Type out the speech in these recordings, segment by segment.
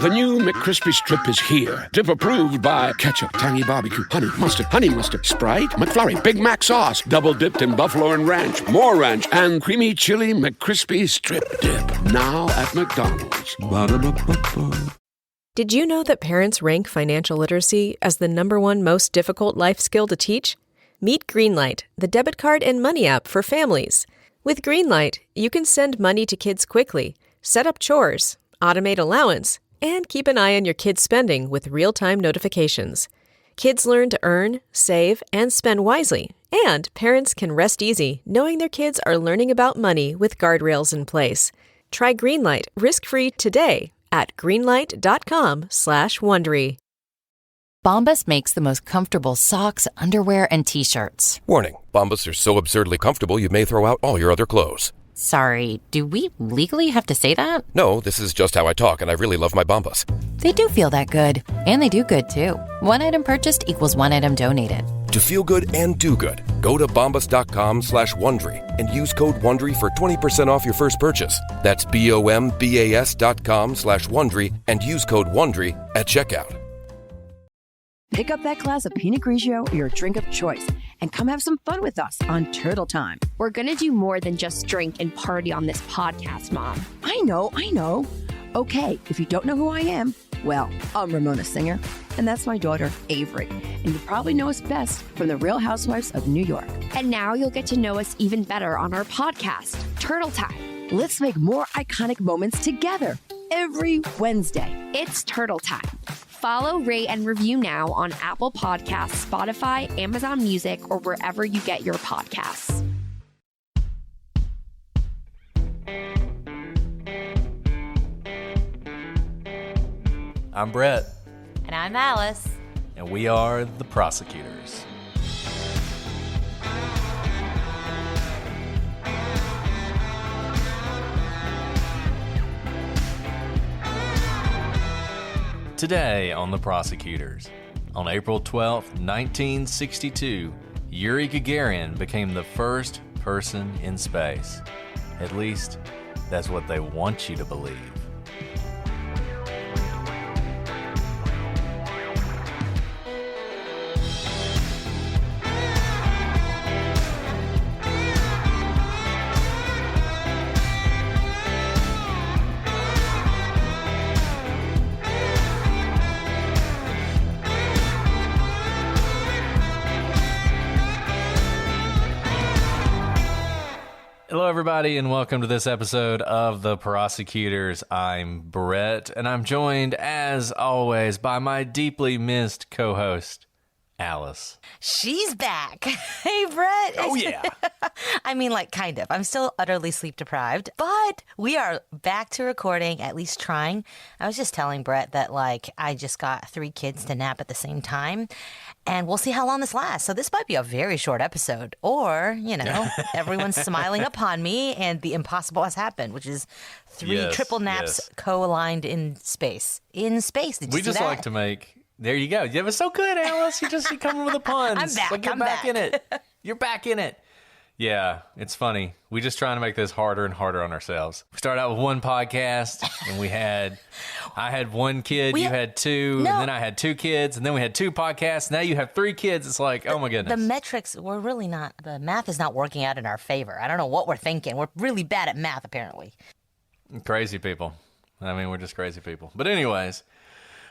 The new McCrispy Strip is here. Dip approved by ketchup, tangy barbecue, honey mustard, Sprite, McFlurry, Big Mac sauce, double dipped in buffalo and ranch, more ranch, and creamy chili McCrispy Strip Dip. Now at McDonald's. Ba-da-ba-ba-ba. Did you know that parents rank financial literacy as the #1 most difficult life skill to teach? Meet Greenlight, the debit card and money app for families. With Greenlight, you can send money to kids quickly, set up chores, automate allowance, and keep an eye on your kids' spending with real-time notifications. Kids learn to earn, save, and spend wisely, and parents can rest easy knowing their kids are learning about money with guardrails in place. Try Greenlight risk-free today at greenlight.com/Wondery. Bombas makes the most comfortable socks, underwear, and T-shirts. Warning, Bombas are so absurdly comfortable you may throw out all your other clothes. Sorry, do we legally have to say that? No, this is just how I talk, and I really love my Bombas. They do feel that good. And they do good, too. One item purchased equals one item donated. To feel good and do good, go to bombas.com/Wondery and use code WONDERY for 20% off your first purchase. That's BOMBAS.com/Wondery and use code WONDERY at checkout. Pick up that glass of Pinot Grigio or your drink of choice and come have some fun with us on Turtle Time. We're going to do more than just drink and party on this podcast, Mom. I know. Okay, if you don't know who I am, well, I'm Ramona Singer, and that's my daughter, Avery. And you probably know us best from The Real Housewives of New York. And now you'll get to know us even better on our podcast, Turtle Time. Let's make more iconic moments together every Wednesday. It's Turtle Time. Follow, rate, and review now on Apple Podcasts, Spotify, Amazon Music, or wherever you get your podcasts. I'm Brett. And I'm Alice. And we are the Prosecutors. Today on The Prosecutors, on April 12th, 1962, Yuri Gagarin became the first person in space. At least, that's what they want you to believe. Hello, everybody, and welcome to this episode of The Prosecutors. I'm Brett, and I'm joined, as always, by my deeply missed co-host, Alice. She's back. Hey, Brett. Oh, yeah. I mean, like, kind of. I'm still utterly sleep deprived, but we are back to recording, at least trying. I was just telling Brett that, like, I just got 3 kids to nap at the same time, and we'll see how long this lasts. So this might be a very short episode, or, you know, everyone's smiling upon me, and the impossible has happened, which is 3 triple naps co-aligned in space. In space. Did you We see just that? like to make... There you go. Yeah, it was so good, Alice. You're coming with the puns. I'm back. Like you're I'm back in it. You're back in it. Yeah, it's funny. We just trying to make this harder and harder on ourselves. We started out with 1 podcast, and I had 1 kid, you had 2, and then I had 2 kids, and then we had 2 podcasts. Now you have 3 kids. It's like, oh my goodness. The metrics were really not, the math is not working out in our favor. I don't know what we're thinking. We're really bad at math, apparently. Crazy people. I mean, we're just crazy people. But anyways,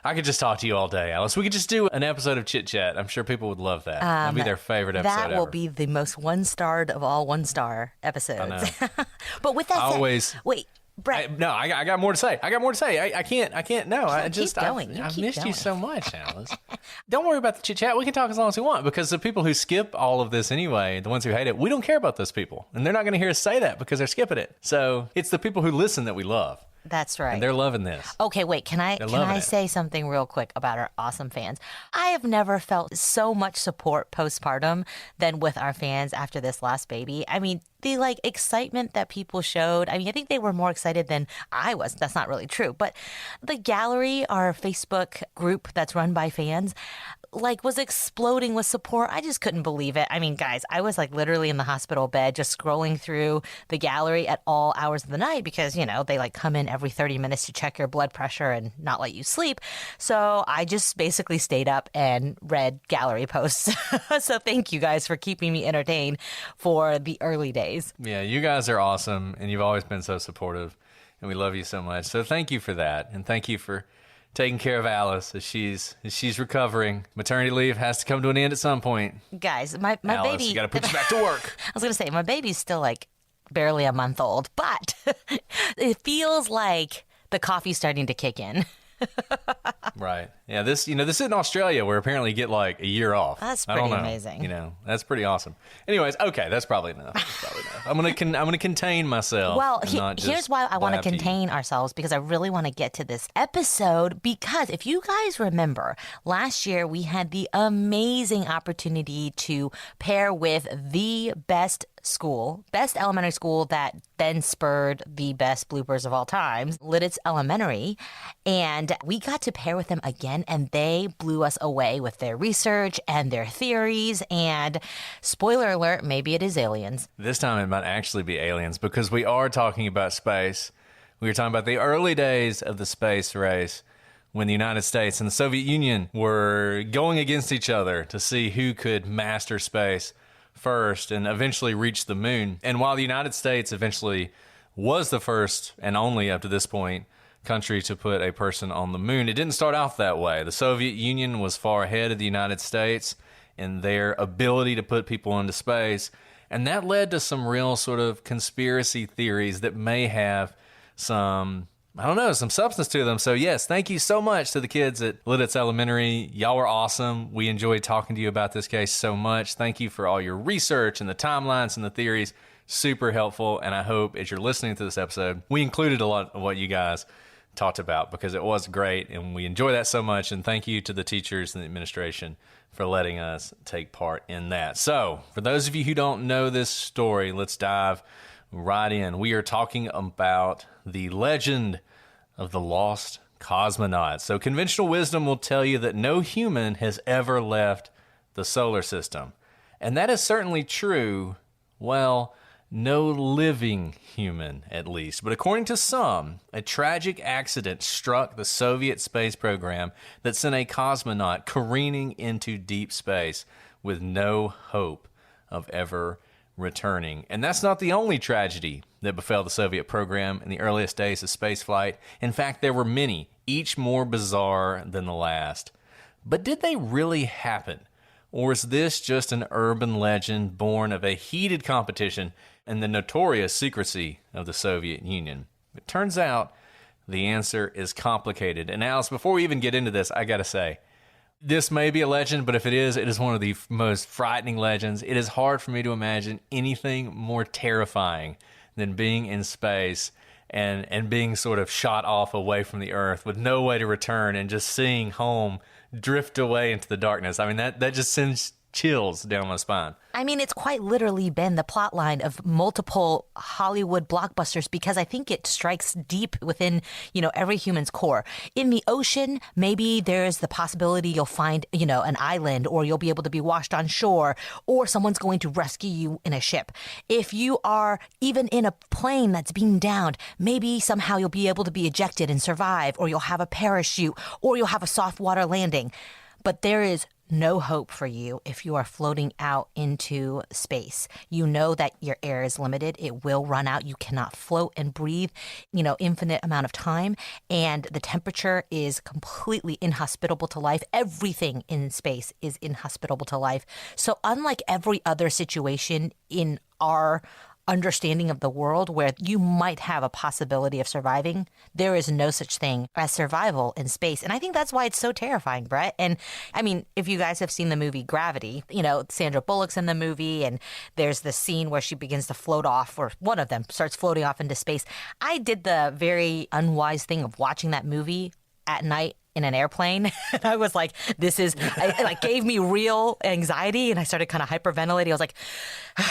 I could just talk to you all day, Alice. We could just do an episode of Chit Chat. I'm sure people would love that. That'd be their favorite episode That ever. will be the most 1-starred of all 1-star episodes. I know. But with that said, wait, Brett. I got more to say. I can't. No, I've missed going. you so much, Alice. Don't worry about the chit chat. We can talk as long as we want, because the people who skip all of this anyway, the ones who hate it, we don't care about those people, and they're not going to hear us say that because they're skipping it. So it's the people who listen that we love. That's right. And they're loving this. Okay, wait, can I say something real quick about our awesome fans? I have never felt so much support postpartum than with our fans after this last baby. I mean, the excitement that people showed. I mean, I think they were more excited than I was. That's not really true. But the gallery, our Facebook group that's run by fans, like was exploding with support. I just couldn't believe it. I mean, guys, I was like literally in the hospital bed just scrolling through the gallery at all hours of the night because, you know, they like come in every 30 minutes to check your blood pressure and not let you sleep. So I just basically stayed up and read gallery posts. So thank you guys for keeping me entertained for the early days. Yeah, you guys are awesome, and you've always been so supportive, and we love you so much. So thank you for that, and thank you for taking care of Alice as she's recovering. Maternity leave has to come to an end at some point. Guys, my Alice, baby... you got to put you back to work. I was going to say, my baby's still like barely a month old, but it feels like the coffee's starting to kick in. Right. Yeah, this is in Australia where apparently you get like a year off. That's I don't pretty know. amazing. You know, that's pretty awesome. Anyways, okay, that's probably enough. I'm gonna contain myself. Well, and not just here's why I want to blab contain ourselves, because I really want to get to this episode. Because if you guys remember, last year we had the amazing opportunity to pair with the best elementary school that then spurred the best bloopers of all time, Lidditz Elementary. And we got to pair with them again, and they blew us away with their research and their theories. And spoiler alert, maybe it is aliens. This time it might actually be aliens, because we are talking about space. We were talking about the early days of the space race, when the United States and the Soviet Union were going against each other to see who could master space first and eventually reach the moon. And while the United States eventually was the first and only up to this point country to put a person on the moon, it didn't start off that way. The Soviet Union was far ahead of the United States in their ability to put people into space, and that led to some real sort of conspiracy theories that may have some substance to them. So yes, thank you so much to the kids at Lidditz Elementary. Y'all were awesome. We enjoyed talking to you about this case so much. Thank you for all your research and the timelines and the theories. Super helpful. And I hope as you're listening to this episode, we included a lot of what you guys talked about, because it was great and we enjoy that so much. And thank you to the teachers and the administration for letting us take part in that. So for those of you who don't know this story, let's dive right in. We are talking about the legend of the lost cosmonauts. So conventional wisdom will tell you that no human has ever left the solar system. And that is certainly true. Well, no living human, at least. But according to some, a tragic accident struck the Soviet space program that sent a cosmonaut careening into deep space with no hope of ever returning. And that's not the only tragedy that befell the Soviet program in the earliest days of spaceflight. In fact, there were many, each more bizarre than the last. But did they really happen? Or is this just an urban legend born of a heated competition and the notorious secrecy of the Soviet Union? It turns out the answer is complicated. And Alice, before we even get into this, I gotta say, this may be a legend, but if it is one of the most frightening legends. It is hard for me to imagine anything more terrifying than being in space and being sort of shot off away from the Earth with no way to return and just seeing home drift away into the darkness. I mean, that just sends chills down my spine. I mean, it's quite literally been the plot line of multiple Hollywood blockbusters, because I think it strikes deep within, every human's core. In the ocean, maybe there's the possibility you'll find, an island, or you'll be able to be washed on shore, or someone's going to rescue you in a ship. If you are even in a plane that's being downed, maybe somehow you'll be able to be ejected and survive, or you'll have a parachute, or you'll have a soft water landing. But there is no hope for you if you are floating out into space. You know that your air is limited. It will run out. You cannot float and breathe, infinite amount of time. And the temperature is completely inhospitable to life. Everything in space is inhospitable to life. So unlike every other situation in our understanding of the world where you might have a possibility of surviving, there is no such thing as survival in space. And I think that's why it's so terrifying, Brett. And I mean, if you guys have seen the movie Gravity, Sandra Bullock's in the movie, and there's the scene where she begins to float off, or one of them starts floating off into space. I did the very unwise thing of watching that movie at night in an airplane. And I was like, it gave me real anxiety. And I started kind of hyperventilating. I was like,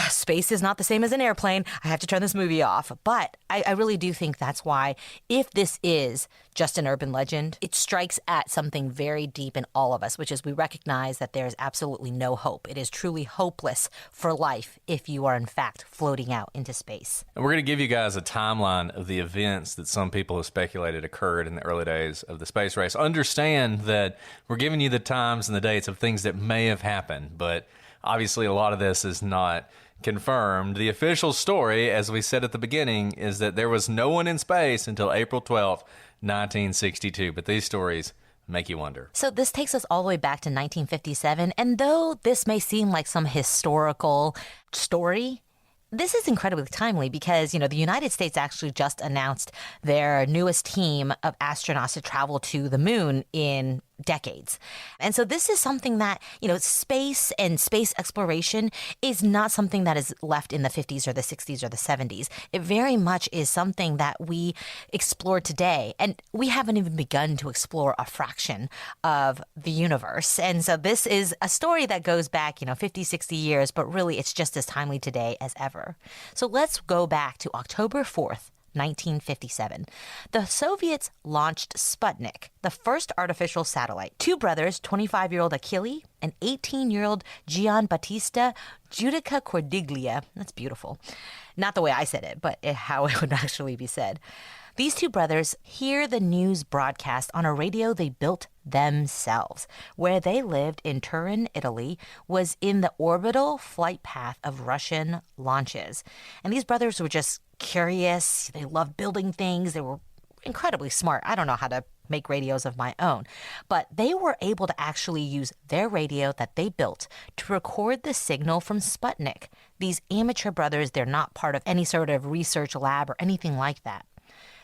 space is not the same as an airplane. I have to turn this movie off. But I really do think that's why, if this is just an urban legend, it strikes at something very deep in all of us, which is we recognize that there is absolutely no hope. It is truly hopeless for life if you are in fact floating out into space. And we're going to give you guys a timeline of the events that some people have speculated occurred in the early days of the space race. Understand that we're giving you the times and the dates of things that may have happened, but obviously a lot of this is not confirmed. The official story, as we said at the beginning, is that there was no one in space until April 12th, 1962. But these stories make you wonder. So this takes us all the way back to 1957. And though this may seem like some historical story, this is incredibly timely because, the United States actually just announced their newest team of astronauts to travel to the moon in decades. And so this is something that, space and space exploration is not something that is left in the 50s or the 60s or the 70s. It very much is something that we explore today. And we haven't even begun to explore a fraction of the universe. And so this is a story that goes back, 50, 60 years, but really it's just as timely today as ever. So let's go back to October 4th, 1957. The Soviets launched Sputnik, the first artificial satellite. Two brothers, 25-year-old Achille and 18-year-old Gian Battista Giudica Cordiglia. That's beautiful. Not the way I said it, but how it would actually be said. These two brothers hear the news broadcast on a radio they built themselves. Where they lived in Turin, Italy, was in the orbital flight path of Russian launches. And these brothers were just curious. They loved building things. They were incredibly smart. I don't know how to make radios of my own, but they were able to actually use their radio that they built to record the signal from Sputnik. These amateur brothers, they're not part of any sort of research lab or anything like that.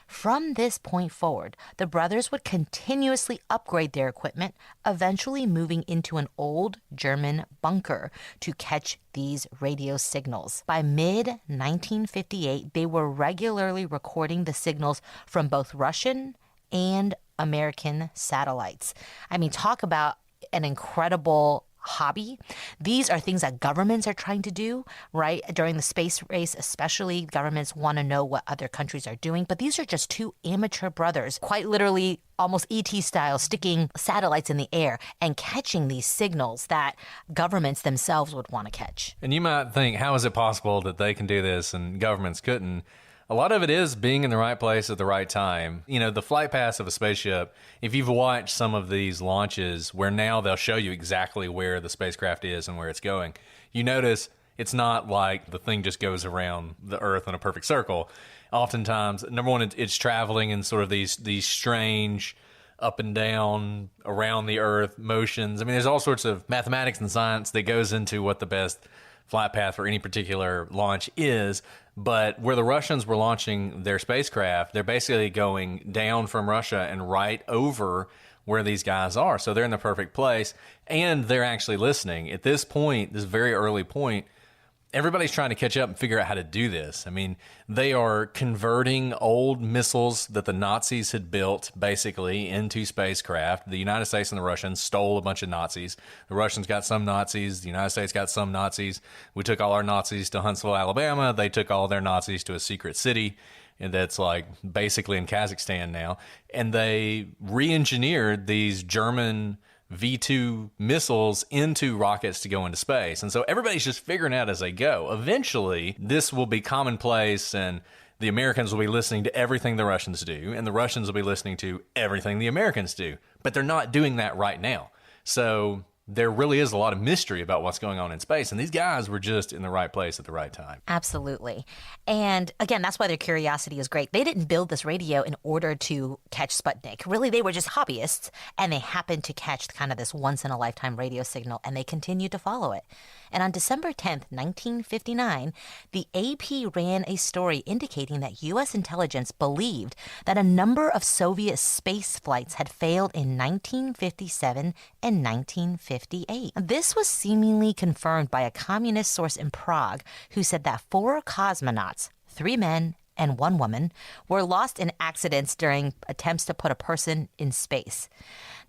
From this point forward, the brothers would continuously upgrade their equipment, eventually moving into an old German bunker to catch these radio signals. By mid-1958, they were regularly recording the signals from both Russian and American satellites. I mean, talk about an incredible hobby. These are things that governments are trying to do, right? During the space race, especially, governments want to know what other countries are doing. But these are just two amateur brothers, quite literally almost ET style, sticking satellites in the air and catching these signals that governments themselves would want to catch. And you might think, how is it possible that they can do this and governments couldn't? A lot of it is being in the right place at the right time. The flight paths of a spaceship, if you've watched some of these launches where now they'll show you exactly where the spacecraft is and where it's going, you notice it's not like the thing just goes around the Earth in a perfect circle. Oftentimes, number one, it's traveling in sort of these strange up and down around the Earth motions. I mean, there's all sorts of mathematics and science that goes into what the best flight path for any particular launch is. But where the Russians were launching their spacecraft, they're basically going down from Russia and right over where these guys are. So they're in the perfect place, and they're actually listening. At this point, this very early point, everybody's trying to catch up and figure out how to do this. I mean, they are converting old missiles that the Nazis had built basically into spacecraft. The United States and the Russians stole a bunch of Nazis. The Russians got some Nazis. The United States got some Nazis. We took all our Nazis to Huntsville, Alabama. They took all their Nazis to a secret city and that's like basically in Kazakhstan now. And they re-engineered these German V2 missiles into rockets to go into space. And so everybody's just figuring out as they go. Eventually, this will be commonplace, and the Americans will be listening to everything the Russians do, and the Russians will be listening to everything the Americans do. But they're not doing that right now. So there really is a lot of mystery about what's going on in space, and these guys were just in the right place at the right time. Absolutely. And again, that's why their curiosity is great. They didn't build this radio in order to catch Sputnik. Really, they were just hobbyists, and they happened to catch kind of this once-in-a-lifetime radio signal, and they continued to follow it. And on December 10th, 1959, the AP ran a story indicating that U.S. intelligence believed that a number of Soviet space flights had failed in 1957 and 1958. This was seemingly confirmed by a communist source in Prague who said that 4 cosmonauts, 3 men and one woman, were lost in accidents during attempts to put a person in space.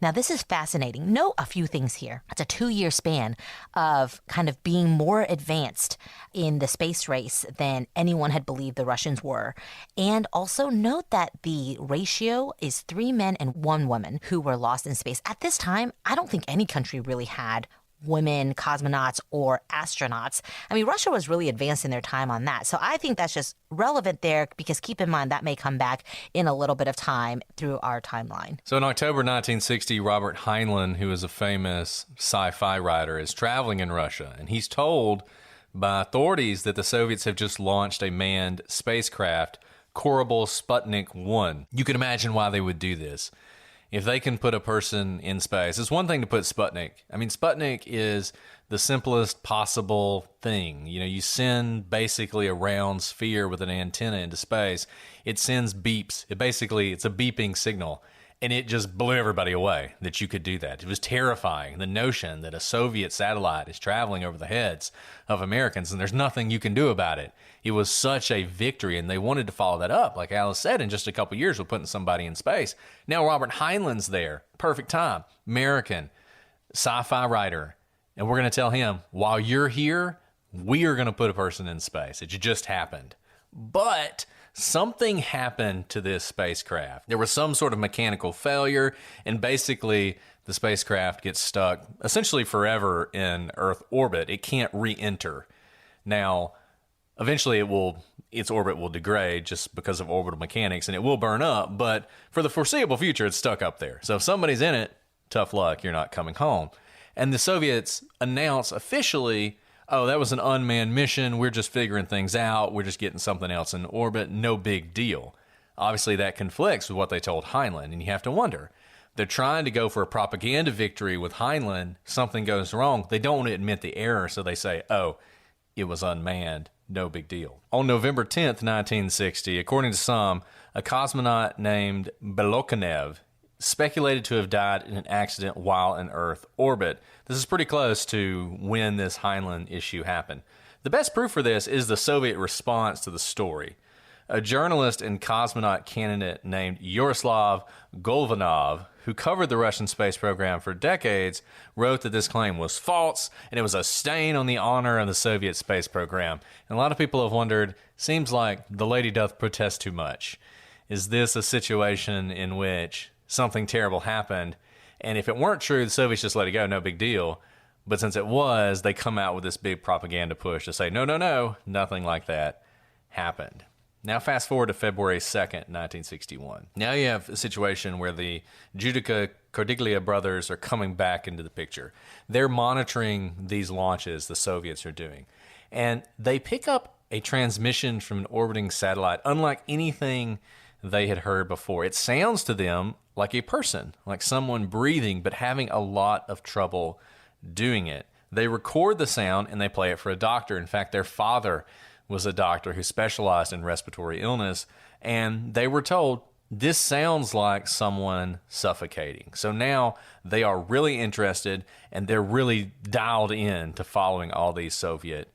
Now, this is fascinating. Note a few things here. It's a 2-year span of kind of being more advanced in the space race than anyone had believed the Russians were. And also note that the ratio is 3 men and 1 woman who were lost in space. At this time, I don't think any country really had women cosmonauts or astronauts. I mean, Russia was really advanced in their time on that. So I think that's just relevant there because keep in mind that may come back in a little bit of time through our timeline. So in October 1960, Robert Heinlein, who is a famous sci-fi writer, is traveling in Russia, and he's told by authorities that the Soviets have just launched a manned spacecraft, Korabl Sputnik 1. You can imagine why they would do this. If they can put a person in space, it's one thing to put Sputnik. I mean, Sputnik is the simplest possible thing. You know, you send basically a round sphere with an antenna into space. It sends beeps. It's a beeping signal. And it just blew everybody away that you could do that. It was terrifying, the notion that a Soviet satellite is traveling over the heads of Americans and there's nothing you can do about it. It was such a victory, and they wanted to follow that up, like Alice said, in just a couple years with putting somebody in space. Now Robert Heinlein's there. Perfect time. American, sci-fi writer. And we're going to tell him, while you're here, we are going to put a person in space. It just happened. But something happened to this spacecraft. There was some sort of mechanical failure, and basically the spacecraft gets stuck essentially forever in Earth orbit. It can't re-enter. Now, eventually its orbit will degrade just because of orbital mechanics, and it will burn up, but for the foreseeable future, it's stuck up there. So if somebody's in it, tough luck, you're not coming home. And the Soviets announce officially, oh, that was an unmanned mission. We're just figuring things out. We're just getting something else in orbit. No big deal. Obviously, that conflicts with what they told Heinlein, and you have to wonder. They're trying to go for a propaganda victory with Heinlein. Something goes wrong. They don't want to admit the error, so they say, oh, it was unmanned. No big deal. On November 10th, 1960, according to some, a cosmonaut named Belokhanev speculated to have died in an accident while in Earth orbit. This is pretty close to when this Heinlein issue happened. The best proof for this is the Soviet response to the story. A journalist and cosmonaut candidate named Yaroslav Golovanov, who covered the Russian space program for decades, wrote that this claim was false and it was a stain on the honor of the Soviet space program. And a lot of people have wondered, seems like the lady doth protest too much. Is this a situation in which something terrible happened, and if it weren't true, the Soviets just let it go, no big deal. But since it was, they come out with this big propaganda push to say, no, nothing like that happened. Now fast forward to February 2nd, 1961. Now you have a situation where the Judica Cordiglia brothers are coming back into the picture. They're monitoring these launches the Soviets are doing. And they pick up a transmission from an orbiting satellite unlike anything they had heard before. It sounds to them like a person, like someone breathing, but having a lot of trouble doing it. They record the sound and they play it for a doctor. In fact, their father was a doctor who specialized in respiratory illness, and they were told, this sounds like someone suffocating. So now they are really interested, and they're really dialed in to following all these Soviet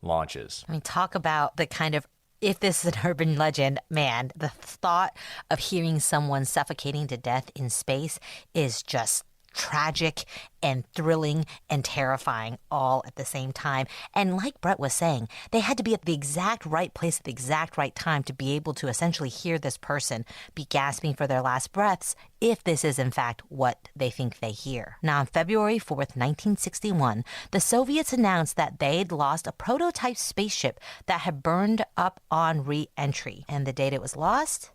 launches. I mean, talk about the kind of, if this is an urban legend, man, the thought of hearing someone suffocating to death in space is just tragic and thrilling and terrifying all at the same time. And like Brett was saying, they had to be at the exact right place at the exact right time to be able to essentially hear this person be gasping for their last breaths, if this is in fact what they think they hear. Now, on February 4th, 1961, the Soviets announced that they'd lost a prototype spaceship that had burned up on re-entry. And the date it was lost?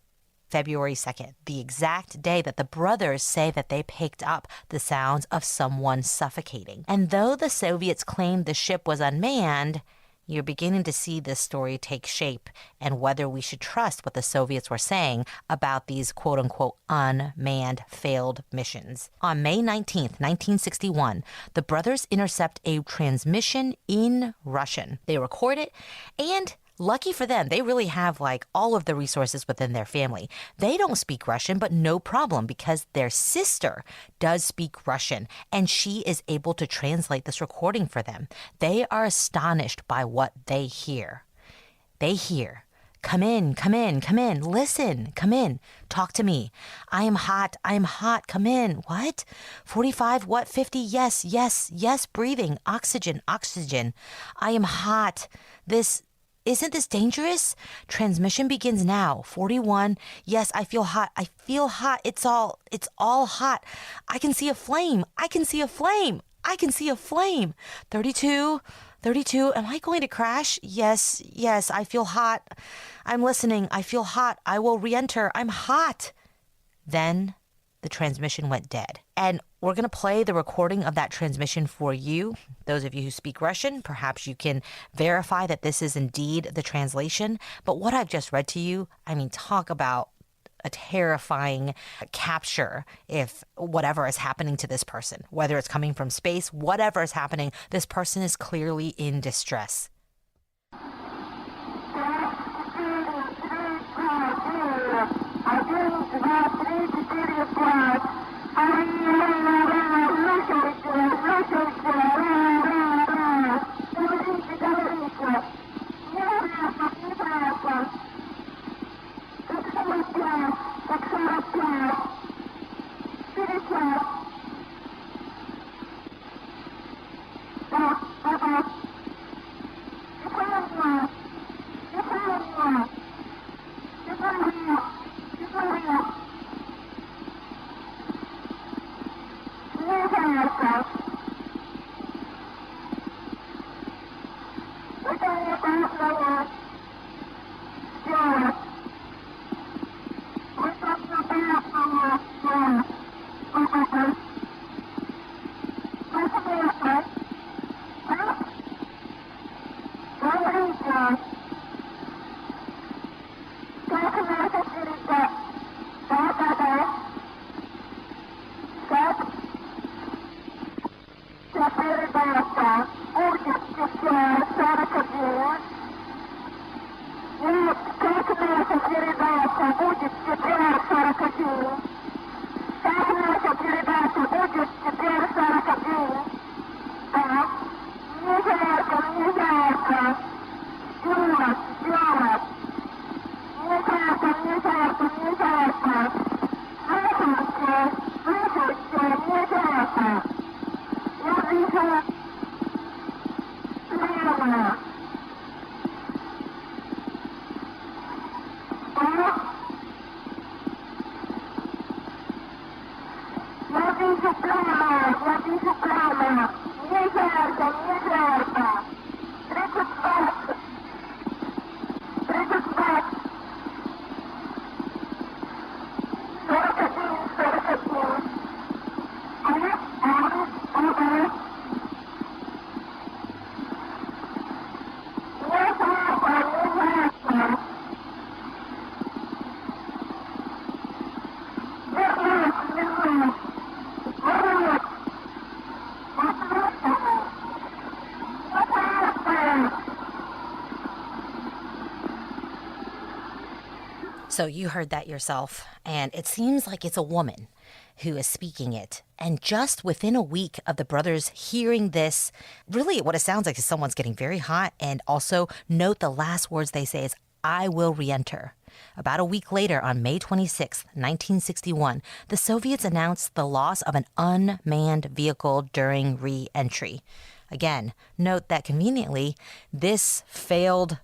February 2nd, the exact day that the brothers say that they picked up the sounds of someone suffocating. And though the Soviets claimed the ship was unmanned, you're beginning to see this story take shape and whether we should trust what the Soviets were saying about these quote-unquote unmanned failed missions. On May 19th, 1961, the brothers intercept a transmission in Russian. They record it, and lucky for them, they really have like all of the resources within their family. They don't speak Russian, but no problem because their sister does speak Russian and she is able to translate this recording for them. They are astonished by what they hear. They hear Come in, come in, come in. Listen, come in. Talk to me. I am hot. I am hot. Come in. What? 45? What? 50? Yes, yes, yes. Breathing. Oxygen, oxygen. I am hot. Isn't this dangerous? Transmission begins now. 41. Yes, I feel hot. I feel hot. It's all hot. I can see a flame. I can see a flame. I can see a flame. 32. 32. Am I going to crash? Yes, yes, I feel hot. I'm listening. I feel hot. I will re-enter. I'm hot. Then the transmission went dead. And we're going to play the recording of that transmission for you. Those of you who speak Russian, perhaps you can verify that this is indeed the translation. But what I've just read to you, I mean, talk about a terrifying capture if whatever is happening to this person, whether it's coming from space, whatever is happening, this person is clearly in distress. So you heard that yourself, and it seems like it's a woman who is speaking it. And just within a week of the brothers hearing this, really what it sounds like is someone's getting very hot. And also note the last words they say is, I will re-enter. About a week later, on May 26, 1961, the Soviets announced the loss of an unmanned vehicle during re-entry. Again, note that conveniently, this failed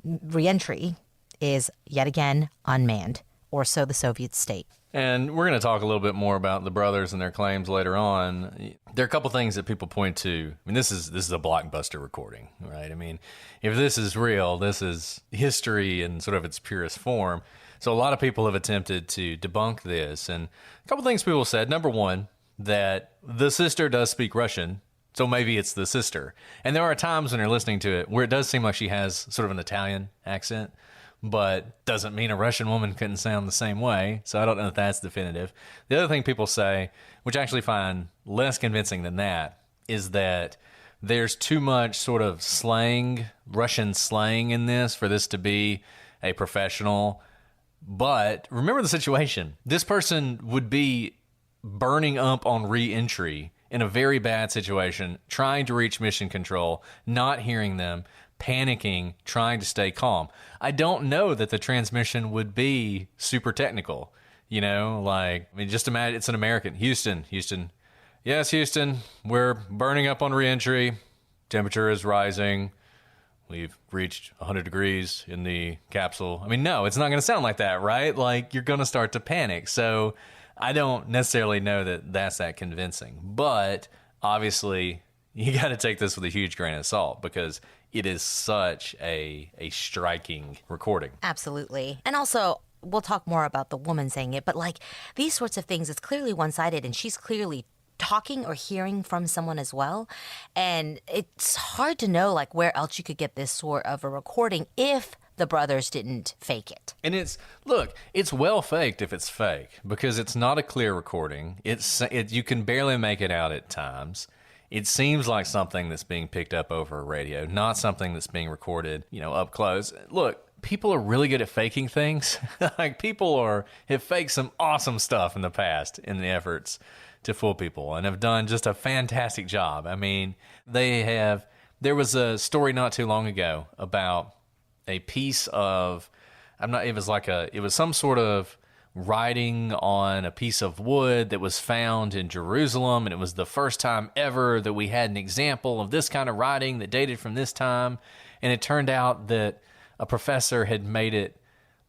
re-entry is yet again unmanned, or so the Soviets state. And we're going to talk a little bit more about the brothers and their claims later on. There are a couple things that people point to. I mean, this is a blockbuster recording, right? I mean, if this is real, this is history in sort of its purest form. So a lot of people have attempted to debunk this. And a couple things people said. Number one, that the sister does speak Russian, so maybe it's the sister. And there are times when you're listening to it where it does seem like she has sort of an Italian accent, but doesn't mean a Russian woman couldn't sound the same way. So I don't know if that's definitive. The other thing people say, which I actually find less convincing than that, is that there's too much sort of slang, Russian slang in this for this to be a professional. But remember the situation. This person would be burning up on re-entry in a very bad situation, trying to reach mission control, not hearing them, panicking, trying to stay calm. I don't know that the transmission would be super technical. You know, like, I mean, just imagine it's an American. Houston. Yes, Houston, we're burning up on reentry. Temperature is rising. We've reached 100 degrees in the capsule. I mean, no, it's not going to sound like that, right? Like, you're going to start to panic. So I don't necessarily know that that's that convincing. But obviously, you got to take this with a huge grain of salt because it is such a striking recording. Absolutely. And also, we'll talk more about the woman saying it, but like these sorts of things, it's clearly one-sided, and she's clearly talking or hearing from someone as well. And it's hard to know like where else you could get this sort of a recording if the brothers didn't fake it. And it's well faked if it's fake because it's not a clear recording. You can barely make it out at times. It seems like something that's being picked up over a radio, not something that's being recorded, up close. Look, people are really good at faking things. Like people have faked some awesome stuff in the past in the efforts to fool people and have done just a fantastic job. I mean, there was a story not too long ago about a piece of, it was some sort of writing on a piece of wood that was found in Jerusalem, and it was the first time ever that we had an example of this kind of writing that dated from this time, and it turned out that a professor had made it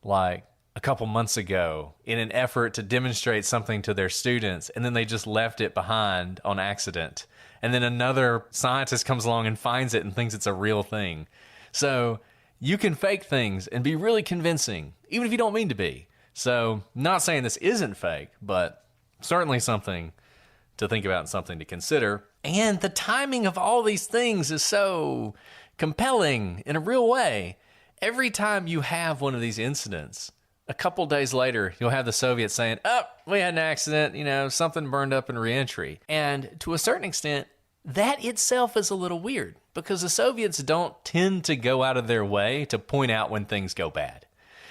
like a couple months ago in an effort to demonstrate something to their students, and then they just left it behind on accident. And then another scientist comes along and finds it and thinks it's a real thing. So you can fake things and be really convincing, even if you don't mean to be. So not saying this isn't fake, but certainly something to think about and something to consider. And the timing of all these things is so compelling in a real way. Every time you have one of these incidents, a couple days later, you'll have the Soviets saying, we had an accident, something burned up in reentry. And to a certain extent, that itself is a little weird because the Soviets don't tend to go out of their way to point out when things go bad.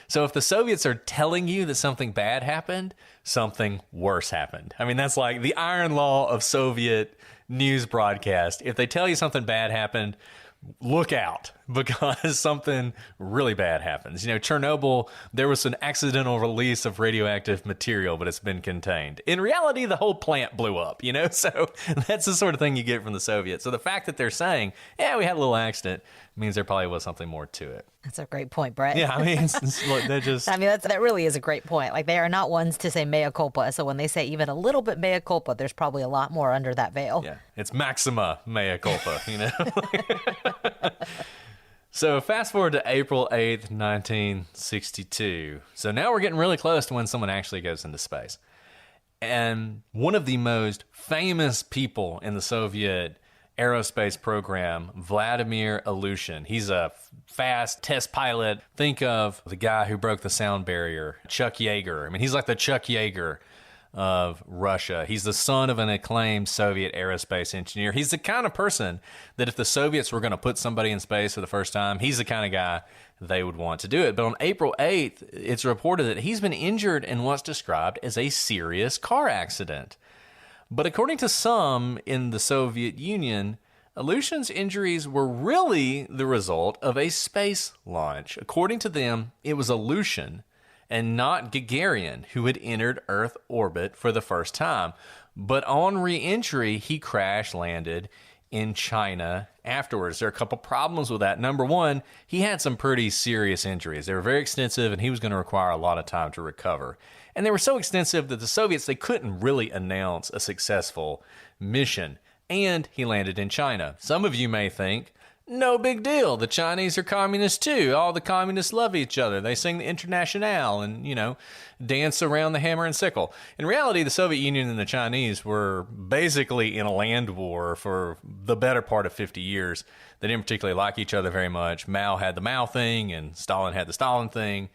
So if the Soviets are telling you that something bad happened, something worse happened. I mean, that's like the iron law of Soviet news broadcast. If they tell you something bad happened, look out because something really bad happens. Chernobyl, there was an accidental release of radioactive material, but it's been contained. In reality, the whole plant blew up, so that's the sort of thing you get from the Soviets. So the fact that they're saying, we had a little accident means there probably was something more to it. That's a great point, Brett. Yeah, I mean, look, they're just... I mean, that really is a great point. Like, they are not ones to say mea culpa. So when they say even a little bit mea culpa, there's probably a lot more under that veil. Yeah, it's maxima mea culpa, So fast forward to April 8th, 1962. So now we're getting really close to when someone actually goes into space. And one of the most famous people in the Soviet aerospace program, Vladimir Ilyushin. He's a fast test pilot. Think of the guy who broke the sound barrier, Chuck Yeager. I mean, he's like the Chuck Yeager of Russia. He's the son of an acclaimed Soviet aerospace engineer. He's the kind of person that if the Soviets were going to put somebody in space for the first time, he's the kind of guy they would want to do it. But on April 8th, it's reported that he's been injured in what's described as a serious car accident. But according to some in the Soviet Union, Ilyushin's injuries were really the result of a space launch. According to them, it was Ilyushin and not Gagarin who had entered Earth orbit for the first time. But on re-entry, he crash-landed in China afterwards. There are a couple problems with that. Number one, he had some pretty serious injuries. They were very extensive, and he was going to require a lot of time to recover. And they were so extensive that the Soviets, they couldn't really announce a successful mission. And he landed in China. Some of you may think, no big deal. The Chinese are communists too. All the communists love each other. They sing the Internationale and, dance around the hammer and sickle. In reality, the Soviet Union and the Chinese were basically in a land war for the better part of 50 years. They didn't particularly like each other very much. Mao had the Mao thing and Stalin had the Stalin thing.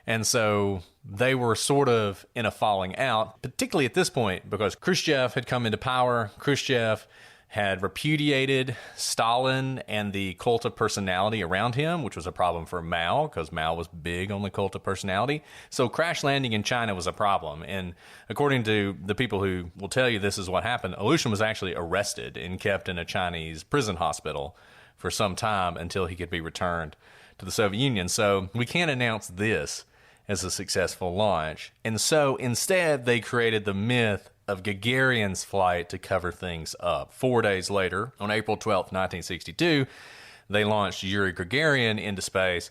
And so they were sort of in a falling out, particularly at this point, because Khrushchev had come into power. Khrushchev had repudiated Stalin and the cult of personality around him, which was a problem for Mao, because Mao was big on the cult of personality. So crash landing in China was a problem. And according to the people who will tell you this is what happened, Ilyushin was actually arrested and kept in a Chinese prison hospital for some time until he could be returned to the Soviet Union. So we can't announce this as a successful launch. And so instead, they created the myth of Gagarin's flight to cover things up. 4 days later, on April 12th, 1962, they launched Yuri Gagarin into space,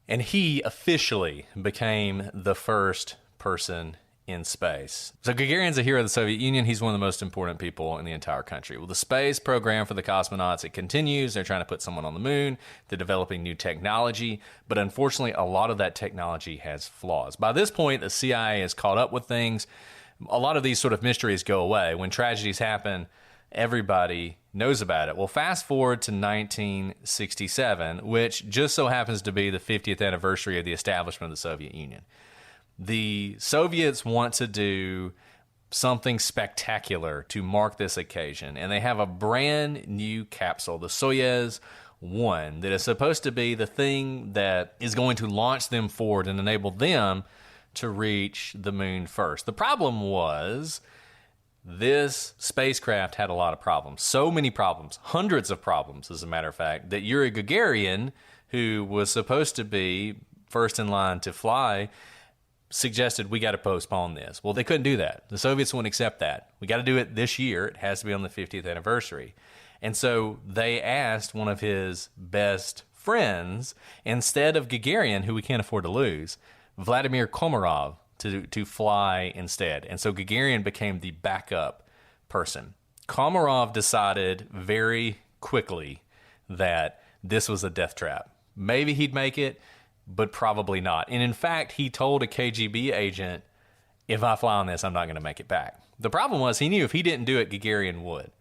and he officially became the first person in space. So Gagarin's a hero of the Soviet Union. He's one of the most important people in the entire country. Well, the space program for the cosmonauts, it continues. They're trying to put someone on the moon. They're developing new technology. But unfortunately, a lot of that technology has flaws. By this point, the CIA is caught up with things. A lot of these sort of mysteries go away. When tragedies happen, everybody knows about it. Well, fast forward to 1967, which just so happens to be the 50th anniversary of the establishment of the Soviet Union. The Soviets want to do something spectacular to mark this occasion, and they have a brand new capsule, the Soyuz 1, that is supposed to be the thing that is going to launch them forward and enable them to reach the moon first. The problem was this spacecraft had a lot of problems, so many problems, hundreds of problems, as a matter of fact, that Yuri Gagarin, who was supposed to be first in line to fly, suggested we got to postpone this. Well, they couldn't do that. The Soviets wouldn't accept that. We got to do it this year. It has to be on the 50th anniversary. And so they asked one of his best friends, instead of Gagarin, who we can't afford to lose, Vladimir Komarov, to fly instead. And so Gagarin became the backup person. Komarov decided very quickly that this was a death trap. Maybe he'd make it, but probably not. And in fact, he told a KGB agent, if I fly on this, I'm not going to make it back. The problem was he knew if he didn't do it, Gagarin would.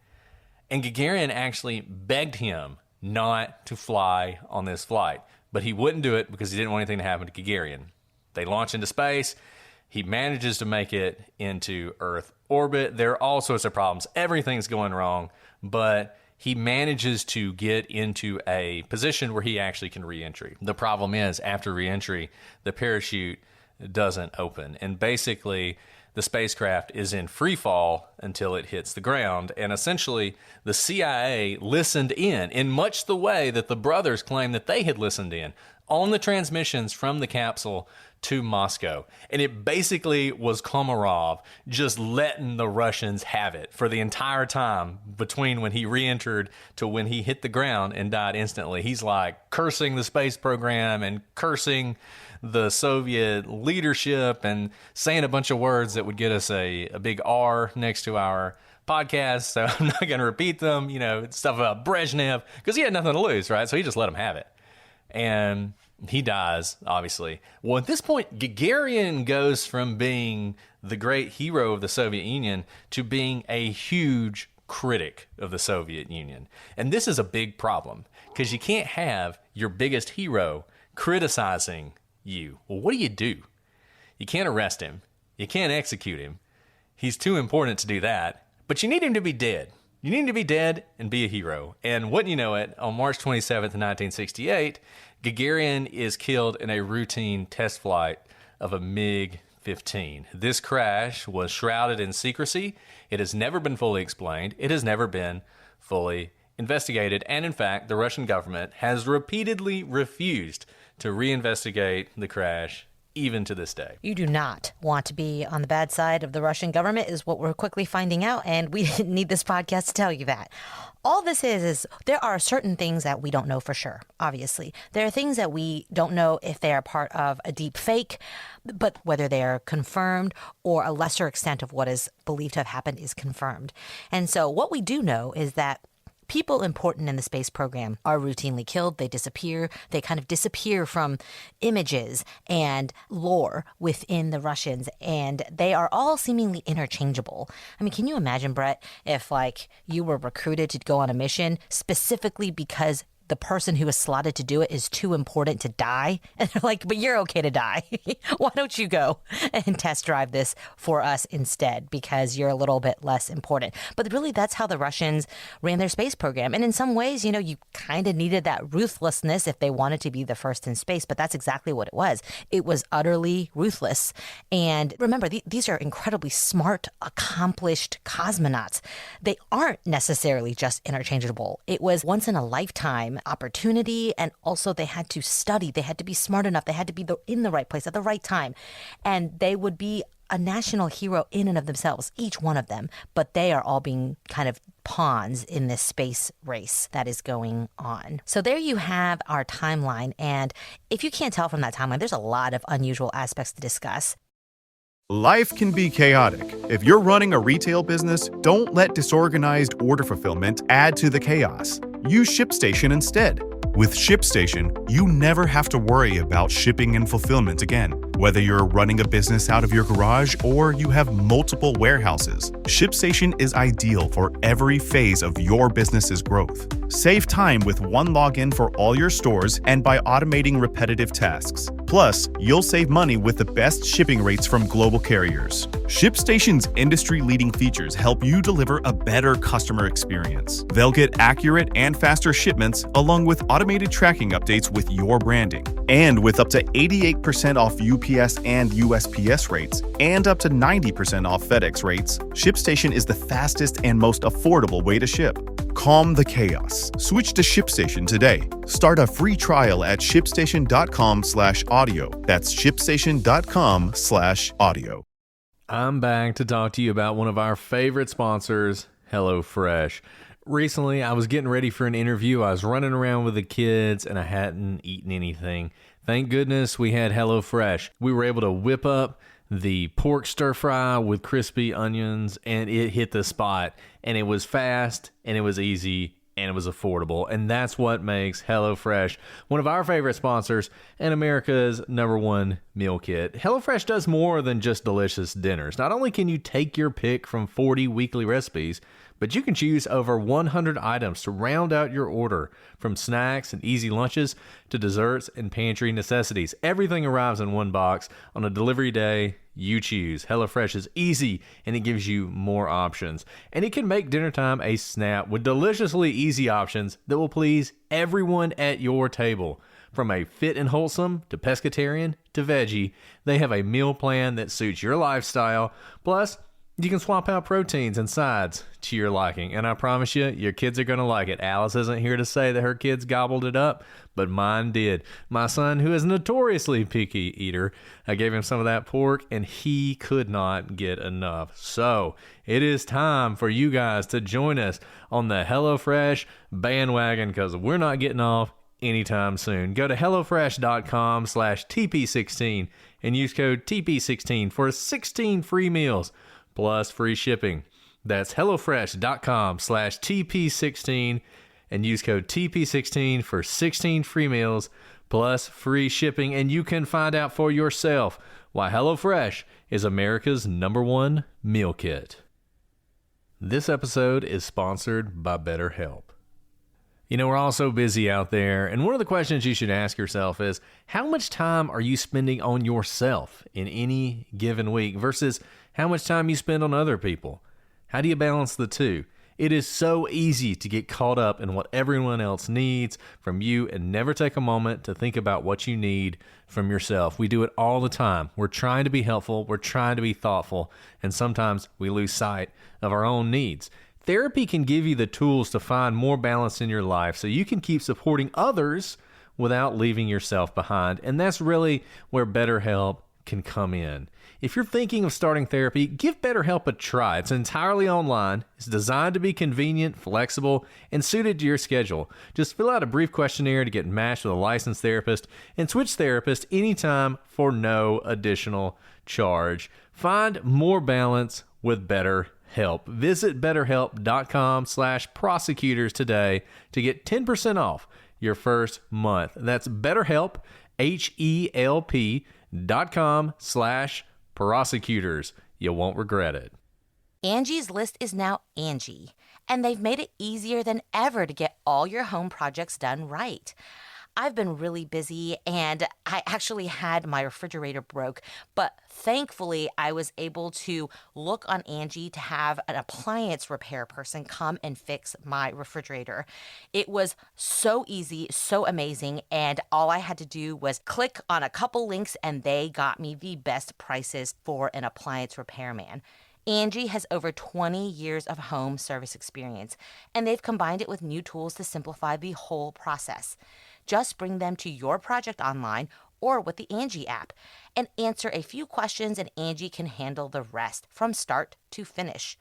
And Gagarin actually begged him not to fly on this flight. But he wouldn't do it because he didn't want anything to happen to Gagarin. They launch into space. He manages to make it into Earth orbit. There are all sorts of problems. Everything's going wrong, but he manages to get into a position where he actually can re-entry. The problem is, after re-entry, the parachute doesn't open. And basically, the spacecraft is in free fall until it hits the ground. And essentially, the CIA listened in much the way that the brothers claimed that they had listened in, on the transmissions from the capsule to Moscow. And it basically was Komarov just letting the Russians have it for the entire time between when he re-entered to when he hit the ground and died instantly. He's like cursing the space program and cursing the Soviet leadership and saying a bunch of words that would get us a big R next to our podcast. So I'm not going to repeat them, stuff about Brezhnev, because he had nothing to lose, right? So he just let him have it. And he dies, obviously. Well, at this point, Gagarin goes from being the great hero of the Soviet Union to being a huge critic of the Soviet Union. And this is a big problem, because you can't have your biggest hero criticizing you. Well, what do? You can't arrest him. You can't execute him. He's too important to do that. But you need him to be dead. You need to be dead and be a hero. And wouldn't you know it, on March 27th, 1968, Gagarin is killed in a routine test flight of a MiG-15. This crash was shrouded in secrecy. It has never been fully explained. It has never been fully investigated. And in fact, the Russian government has repeatedly refused to reinvestigate the crash, even to this day. You do not want to be on the bad side of the Russian government, is what we're quickly finding out, and we didn't need this podcast to tell you that. All this is there are certain things that we don't know for sure, obviously. There are things that we don't know if they are part of a deep fake, but whether they are confirmed or a lesser extent of what is believed to have happened is confirmed. And so what we do know is that people important in the space program are routinely killed. They disappear. They kind of disappear from images and lore within the Russians, and they are all seemingly interchangeable. I mean, can you imagine, Brett, if you were recruited to go on a mission specifically because the person who is slotted to do it is too important to die? And they're like, but you're okay to die. Why don't you go and test drive this for us instead, because you're a little bit less important? But really, that's how the Russians ran their space program. And in some ways, you kind of needed that ruthlessness if they wanted to be the first in space. But that's exactly what it was. It was utterly ruthless. And remember, these are incredibly smart, accomplished cosmonauts. They aren't necessarily just interchangeable. It was once in a lifetime time opportunity, and also they had to study. They had to be smart enough. They had to be in the right place at the right time. And they would be a national hero in and of themselves, each one of them, but they are all being kind of pawns in this space race that is going on. So there you have our timeline. And if you can't tell from that timeline, there's a lot of unusual aspects to discuss. Life can be chaotic. If you're running a retail business, don't let disorganized order fulfillment add to the chaos. Use ShipStation instead. With ShipStation, you never have to worry about shipping and fulfillment again. Whether you're running a business out of your garage or you have multiple warehouses, ShipStation is ideal for every phase of your business's growth. Save time with one login for all your stores and by automating repetitive tasks. Plus, you'll save money with the best shipping rates from global carriers. ShipStation's industry-leading features help you deliver a better customer experience. They'll get accurate and faster shipments along with automated tracking updates with your branding. And with up to 88% off UPS and USPS rates and up to 90% off FedEx rates, ShipStation is the fastest and most affordable way to ship. Calm the chaos. Switch to ShipStation today. Start a free trial at shipstation.com/audio. That's shipstation.com/audio. I'm back to talk to you about one of our favorite sponsors, HelloFresh. Recently, I was getting ready for an interview. I was running around with the kids and I hadn't eaten anything. Thank goodness we had HelloFresh. We were able to whip up the pork stir fry with crispy onions and it hit the spot. And it was fast and it was easy and it was affordable. And that's what makes HelloFresh one of our favorite sponsors and America's #1 meal kit. HelloFresh does more than just delicious dinners. Not only can you take your pick from 40 weekly recipes, but you can choose over 100 items to round out your order, from snacks and easy lunches to desserts and pantry necessities. Everything arrives in one box on a delivery day you choose. HelloFresh is easy and it gives you more options. And it can make dinner time a snap with deliciously easy options that will please everyone at your table. From a fit and wholesome to pescatarian to veggie, they have a meal plan that suits your lifestyle. Plus, you can swap out proteins and sides to your liking, and I promise you, your kids are going to like it. Alice isn't here to say that her kids gobbled it up, but mine did. My son, who is a notoriously picky eater, I gave him some of that pork, and he could not get enough. So, it is time for you guys to join us on the HelloFresh bandwagon, because we're not getting off anytime soon. Go to HelloFresh.com/TP16 and use code TP16 for 16 free meals. Plus free shipping. That's HelloFresh.com/TP16 and use code TP16 for 16 free meals plus free shipping. And you can find out for yourself why HelloFresh is America's #1 meal kit. This episode is sponsored by BetterHelp. You know, we're all so busy out there, and one of the questions you should ask yourself is, how much time are you spending on yourself in any given week versus how much time you spend on other people? How do you balance the two? It is so easy to get caught up in what everyone else needs from you and never take a moment to think about what you need from yourself. We do it all the time. We're trying to be helpful, we're trying to be thoughtful, and sometimes we lose sight of our own needs. Therapy can give you the tools to find more balance in your life so you can keep supporting others without leaving yourself behind. And that's really where BetterHelp can come in. If you're thinking of starting therapy, give BetterHelp a try. It's entirely online. It's designed to be convenient, flexible, and suited to your schedule. Just fill out a brief questionnaire to get matched with a licensed therapist and switch therapists anytime for no additional charge. Find more balance with BetterHelp. Visit BetterHelp.com/prosecutors today to get 10% off your first month. That's BetterHelp, HELP.com/prosecutors. You won't regret it. Angie's List is now Angie, and they've made it easier than ever to get all your home projects done right. I've been really busy, and I actually had my refrigerator broke, but thankfully I was able to look on Angie to have an appliance repair person come and fix my refrigerator. It was so easy, so amazing, and all I had to do was click on a couple links and they got me the best prices for an appliance repairman. Angie has over 20 years of home service experience, and they've combined it with new tools to simplify the whole process. Just bring them to your project online or with the Angie app and answer a few questions, and Angie can handle the rest from start to finish.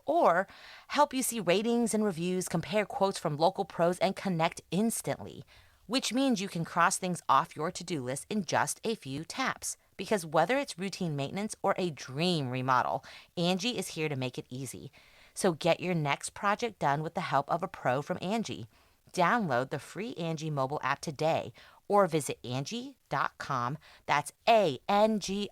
Or help you see ratings and reviews, compare quotes from local pros, and connect instantly, which means you can cross things off your to-do list in just a few taps. Because whether it's routine maintenance or a dream remodel, Angie is here to make it easy. So get your next project done with the help of a pro from Angie. Download the free Angie mobile app today or visit Angie.com. That's ANGI.com.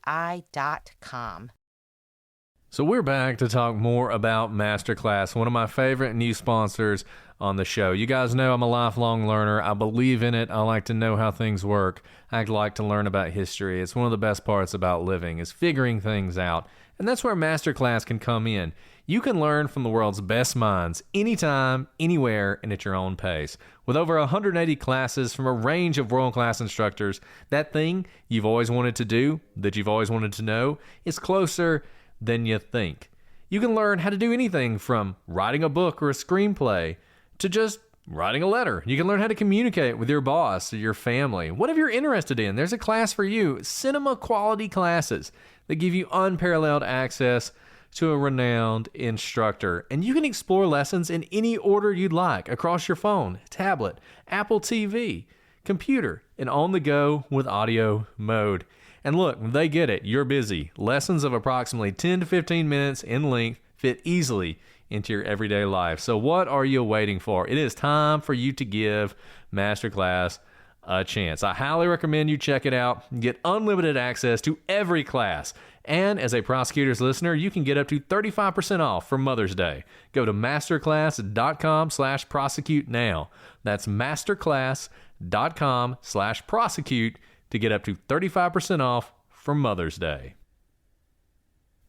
So we're back to talk more about Masterclass, one of my favorite new sponsors on the show. You guys know I'm a lifelong learner. I believe in it. I like to know how things work. I like to learn about history. It's one of the best parts about living is figuring things out. And that's where Masterclass can come in. You can learn from the world's best minds anytime, anywhere, and at your own pace. With over 180 classes from a range of world-class instructors, that thing you've always wanted to do, that you've always wanted to know, is closer than you think. You can learn how to do anything from writing a book or a screenplay to just writing a letter. You can learn how to communicate with your boss or your family. Whatever you're interested in, there's a class for you. Cinema quality classes that give you unparalleled access to a renowned instructor. And you can explore lessons in any order you'd like across your phone, tablet, Apple TV, computer, and on the go with audio mode. And look, they get it. You're busy. Lessons of approximately 10 to 15 minutes in length fit easily into your everyday life. So what are you waiting for? It is time for you to give Masterclass a chance. I highly recommend you check it out. Get unlimited access to every class. And as a Prosecutors listener, you can get up to 35% off for Mother's Day. Go to masterclass.com/prosecute now. That's masterclass.com/prosecute to get up to 35% off for Mother's Day.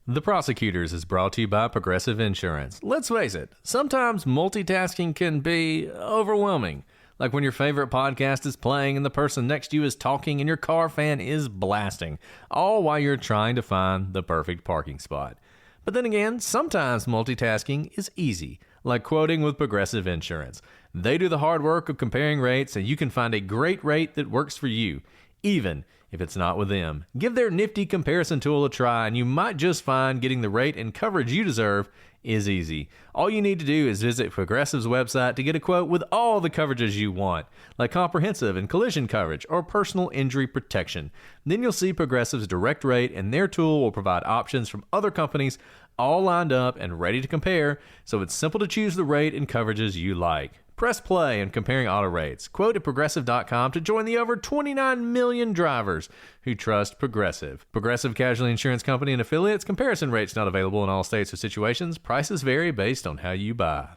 The Prosecutors is brought to you by Progressive Insurance. Let's face it, sometimes multitasking can be overwhelming. Like when your favorite podcast is playing and the person next to you is talking and your car fan is blasting, all while you're trying to find the perfect parking spot. But then again, sometimes multitasking is easy, like quoting with Progressive Insurance. They do the hard work of comparing rates, and you can find a great rate that works for you, even if it's not with them. Give their nifty comparison tool a try, and you might just find getting the rate and coverage you deserve is easy. All you need to do is visit Progressive's website to get a quote with all the coverages you want, like comprehensive and collision coverage or personal injury protection. Then you'll see Progressive's direct rate, and their tool will provide options from other companies all lined up and ready to compare, so it's simple to choose the rate and coverages you like. Press play and comparing auto rates. Quote at Progressive.com to join the over 29 million drivers who trust Progressive. Progressive Casualty Insurance Company and affiliates. Comparison rates not available in all states or situations. Prices vary based on how you buy.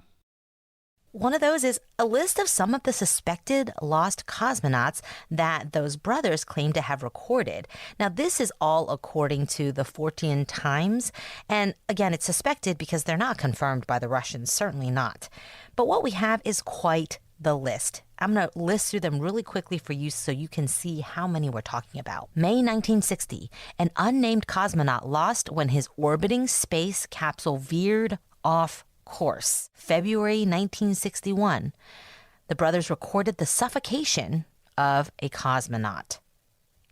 One of those is a list of some of the suspected lost cosmonauts that those brothers claim to have recorded. Now, this is all according to the Fortean Times. And again, it's suspected because they're not confirmed by the Russians, certainly not. But what we have is quite the list. I'm going to list through them really quickly for you so you can see how many we're talking about. May 1960, an unnamed cosmonaut lost when his orbiting space capsule veered off course. February 1961, the brothers recorded the suffocation of a cosmonaut.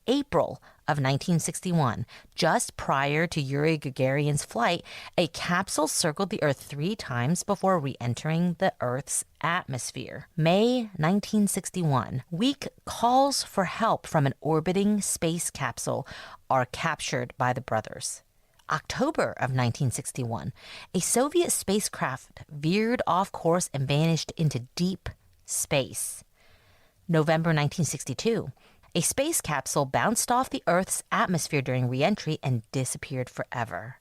April of 1961, just prior to Yuri Gagarin's flight, a capsule circled the Earth 3 times before re-entering the Earth's atmosphere. May 1961, weak calls for help from an orbiting space capsule are captured by the brothers. October of 1961, a Soviet spacecraft veered off course and vanished into deep space. November 1962, a space capsule bounced off the Earth's atmosphere during re-entry and disappeared forever.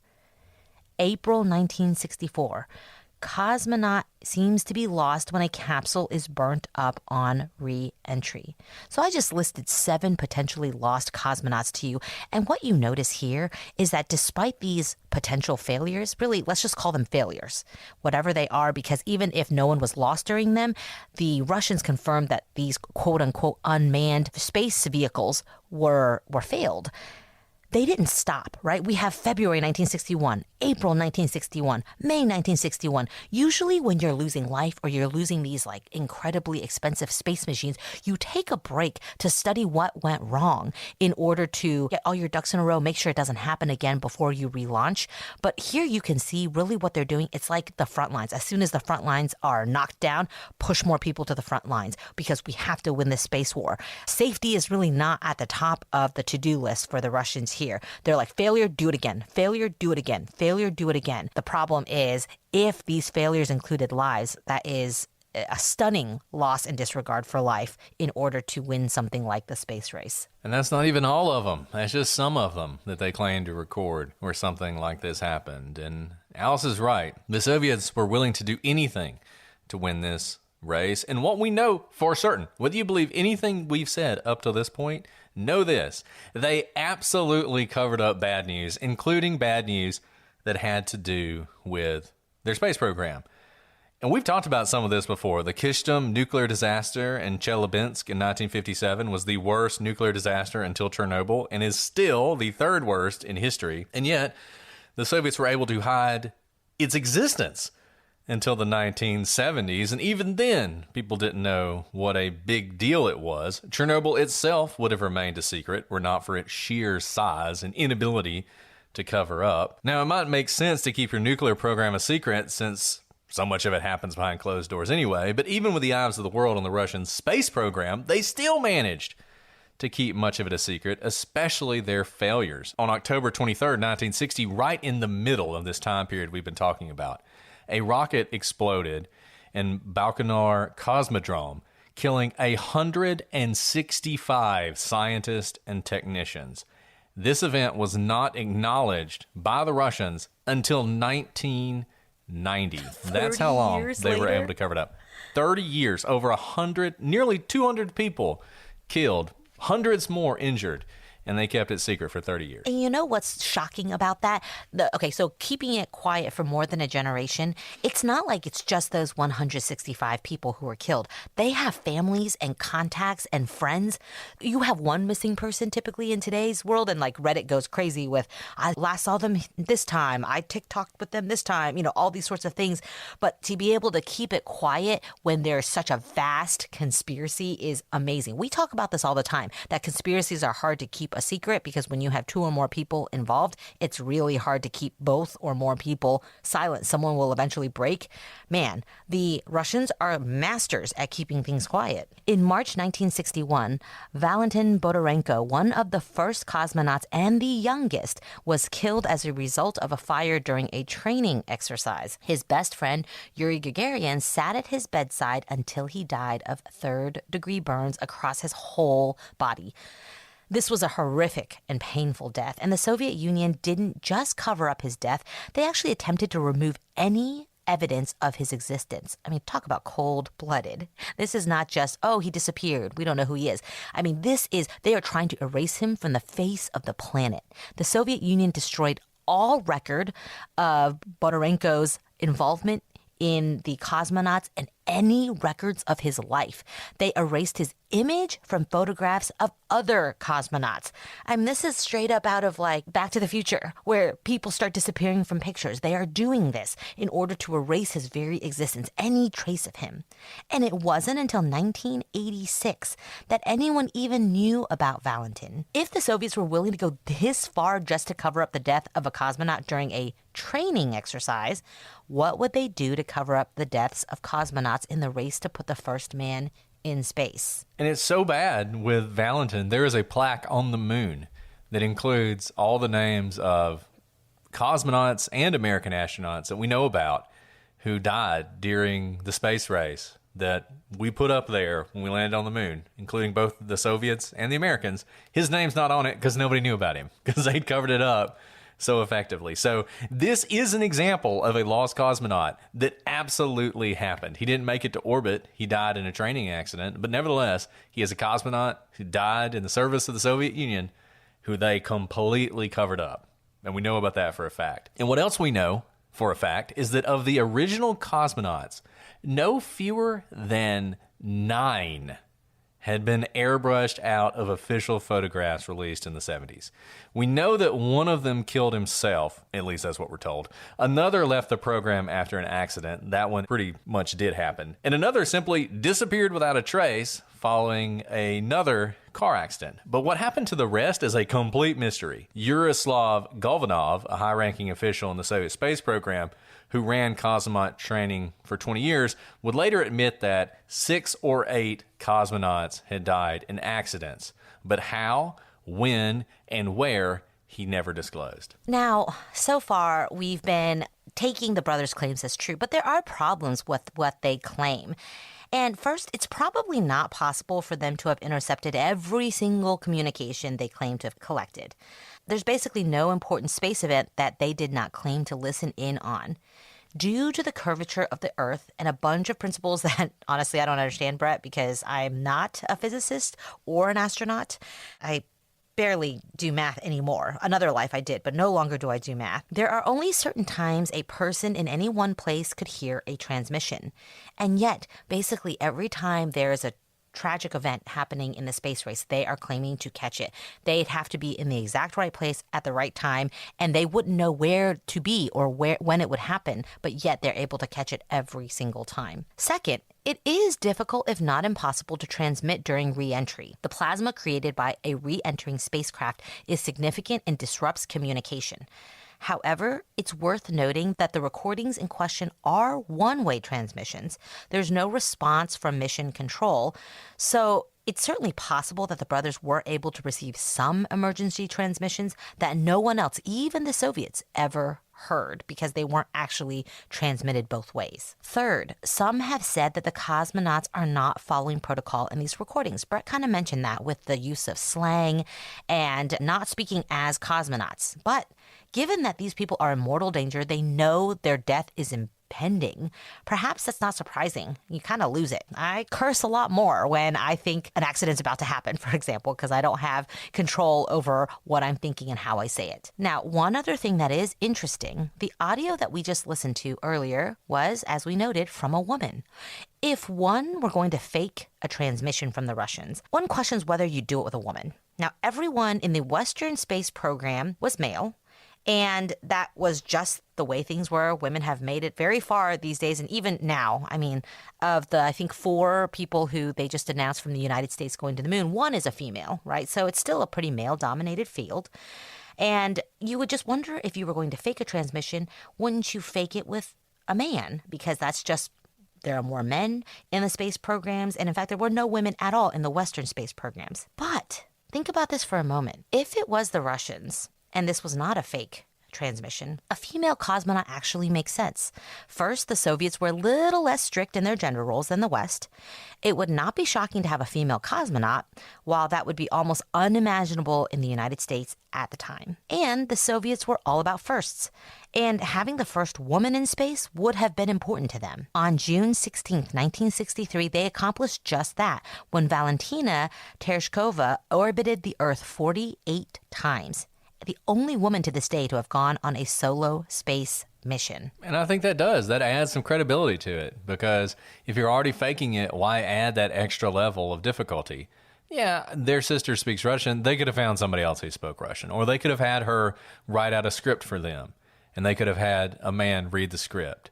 April 1964, cosmonaut seems to be lost when a capsule is burnt up on re-entry. So I just listed 7 potentially lost cosmonauts to you. And what you notice here is that despite these potential failures, really, let's just call them failures, whatever they are, because even if no one was lost during them, the Russians confirmed that these quote-unquote unmanned space vehicles were failed. they didn't stop, right? We have February 1961, April 1961, May 1961. Usually when you're losing life or you're losing these like incredibly expensive space machines, you take a break to study what went wrong in order to get all your ducks in a row, make sure it doesn't happen again before you relaunch. But here you can see really what they're doing. It's like the front lines. As soon as the front lines are knocked down, push more people to the front lines because we have to win this space war. Safety is really not at the top of the to-do list for the Russians here. They're like, failure, do it again. Failure, do it again. Failure, do it again. The problem is, if these failures included lives, that is a stunning loss and disregard for life in order to win something like the space race. And that's not even all of them. That's just some of them that they claim to record where something like this happened. And Alice is right. The Soviets were willing to do anything to win this race. And what we know for certain, whether you believe anything we've said up to this point, know this. They absolutely covered up bad news, including bad news that had to do with their space program. And we've talked about some of this before. The Kyshtym nuclear disaster in Chelyabinsk in 1957 was the worst nuclear disaster until Chernobyl and is still the third worst in history. And yet, the Soviets were able to hide its existence until the 1970s. And even then, people didn't know what a big deal it was. Chernobyl itself would have remained a secret were not for its sheer size and inability to cover up. Now, it might make sense to keep your nuclear program a secret since so much of it happens behind closed doors anyway, but even with the eyes of the world on the Russian space program, they still managed to keep much of it a secret, especially their failures. On October 23rd, 1960, right in the middle of this time period we've been talking about, a rocket exploded in Baikonur Cosmodrome, killing 165 scientists and technicians. This event was not acknowledged by the Russians until 1990. That's how long they were able to cover it up. 30 years, over 100, nearly 200 people killed, hundreds more injured, and they kept it secret for 30 years. And you know what's shocking about that? So keeping it quiet for more than a generation, it's not like it's just those 165 people who were killed. They have families and contacts and friends. You have one missing person typically in today's world, and like Reddit goes crazy with, I last saw them this time, I TikToked with them this time, all these sorts of things. But to be able to keep it quiet when there's such a vast conspiracy is amazing. We talk about this all the time, that conspiracies are hard to keep a secret because when you have two or more people involved, it's really hard to keep both or more people silent. Someone will eventually break. Man, the Russians are masters at keeping things quiet. In March 1961, Valentin Bodarenko, one of the first cosmonauts and the youngest, was killed as a result of a fire during a training exercise. His best friend, Yuri Gagarin, sat at his bedside until he died of third-degree burns across his whole body. This was a horrific and painful death, and the Soviet Union didn't just cover up his death, they actually attempted to remove any evidence of his existence. I mean, talk about cold-blooded. This is not just, he disappeared, we don't know who he is. I mean, they are trying to erase him from the face of the planet. The Soviet Union destroyed all record of Bodarenko's involvement in the cosmonauts and any records of his life. They erased his image from photographs of other cosmonauts. I mean, this is straight up out of like Back to the Future, where people start disappearing from pictures. They are doing this in order to erase his very existence, any trace of him. And it wasn't until 1986 that anyone even knew about Valentin. If the Soviets were willing to go this far just to cover up the death of a cosmonaut during a training exercise, what would they do to cover up the deaths of cosmonauts in the race to put the first man in space? And it's so bad with Valentin, there is a plaque on the moon that includes all the names of cosmonauts and American astronauts that we know about who died during the space race that we put up there when we landed on the moon, including both the Soviets and the Americans. His name's not on it because nobody knew about him because they'd covered it up so effectively. So this is an example of a lost cosmonaut that absolutely happened. He didn't make it to orbit. He died in a training accident. But nevertheless, he is a cosmonaut who died in the service of the Soviet Union, who they completely covered up. And we know about that for a fact. And what else we know for a fact is that of the original cosmonauts, no fewer than 9 had been airbrushed out of official photographs released in the 70s. We know that one of them killed himself, at least that's what we're told. Another left the program after an accident. That one pretty much did happen. And another simply disappeared without a trace following another car accident. But what happened to the rest is a complete mystery. Yaroslav Golvanov, a high-ranking official in the Soviet space program who ran cosmonaut training for 20 years, would later admit that 6 or 8 cosmonauts had died in accidents. But how, when, and where, he never disclosed. Now, so far, we've been taking the brothers' claims as true, but there are problems with what they claim. And first, it's probably not possible for them to have intercepted every single communication they claim to have collected. There's basically no important space event that they did not claim to listen in on. Due to the curvature of the Earth and a bunch of principles that, honestly, I don't understand, Brett, because I'm not a physicist or an astronaut. I barely do math anymore. Another life I did, but no longer do I do math. There are only certain times a person in any one place could hear a transmission. And yet, basically every time there is a tragic event happening in the space race, they are claiming to catch it. They'd have to be in the exact right place at the right time, and they wouldn't know where to be or when it would happen, but yet they're able to catch it every single time. Second, it is difficult, if not impossible, to transmit during re-entry. The plasma created by a re-entering spacecraft is significant and disrupts communication. However, it's worth noting that the recordings in question are one-way transmissions. There's no response from mission control, so it's certainly possible that the brothers were able to receive some emergency transmissions that no one else, even the Soviets, ever heard because they weren't actually transmitted both ways. Third, some have said that the cosmonauts are not following protocol in these recordings. Brett kind of mentioned that with the use of slang and not speaking as cosmonauts. But given that these people are in mortal danger, they know their death is impending. Perhaps that's not surprising. You kind of lose it. I curse a lot more when I think an accident's about to happen, for example, because I don't have control over what I'm thinking and how I say it. Now, one other thing that is interesting, the audio that we just listened to earlier was, as we noted, from a woman. If one were going to fake a transmission from the Russians, one questions whether you do it with a woman. Now, everyone in the Western space program was male, and that was just the way things were. Women have made it very far these days. And even now, I mean, of the, I think, 4 people who they just announced from the United States going to the moon, 1 is a female, right? So it's still a pretty male-dominated field. And you would just wonder if you were going to fake a transmission, wouldn't you fake it with a man? Because that's just, there are more men in the space programs. And in fact, there were no women at all in the Western space programs. But think about this for a moment. If it was the Russians, and this was not a fake transmission, a female cosmonaut actually makes sense. First, the Soviets were a little less strict in their gender roles than the West. It would not be shocking to have a female cosmonaut, while that would be almost unimaginable in the United States at the time. And the Soviets were all about firsts, and having the first woman in space would have been important to them. On June 16, 1963, they accomplished just that when Valentina Tereshkova orbited the Earth 48 times. The only woman to this day to have gone on a solo space mission. And I think that adds some credibility to it, because if you're already faking it, why add that extra level of difficulty? Yeah, their sister speaks Russian. They could have found somebody else who spoke Russian, or they could have had her write out a script for them, and they could have had a man read the script.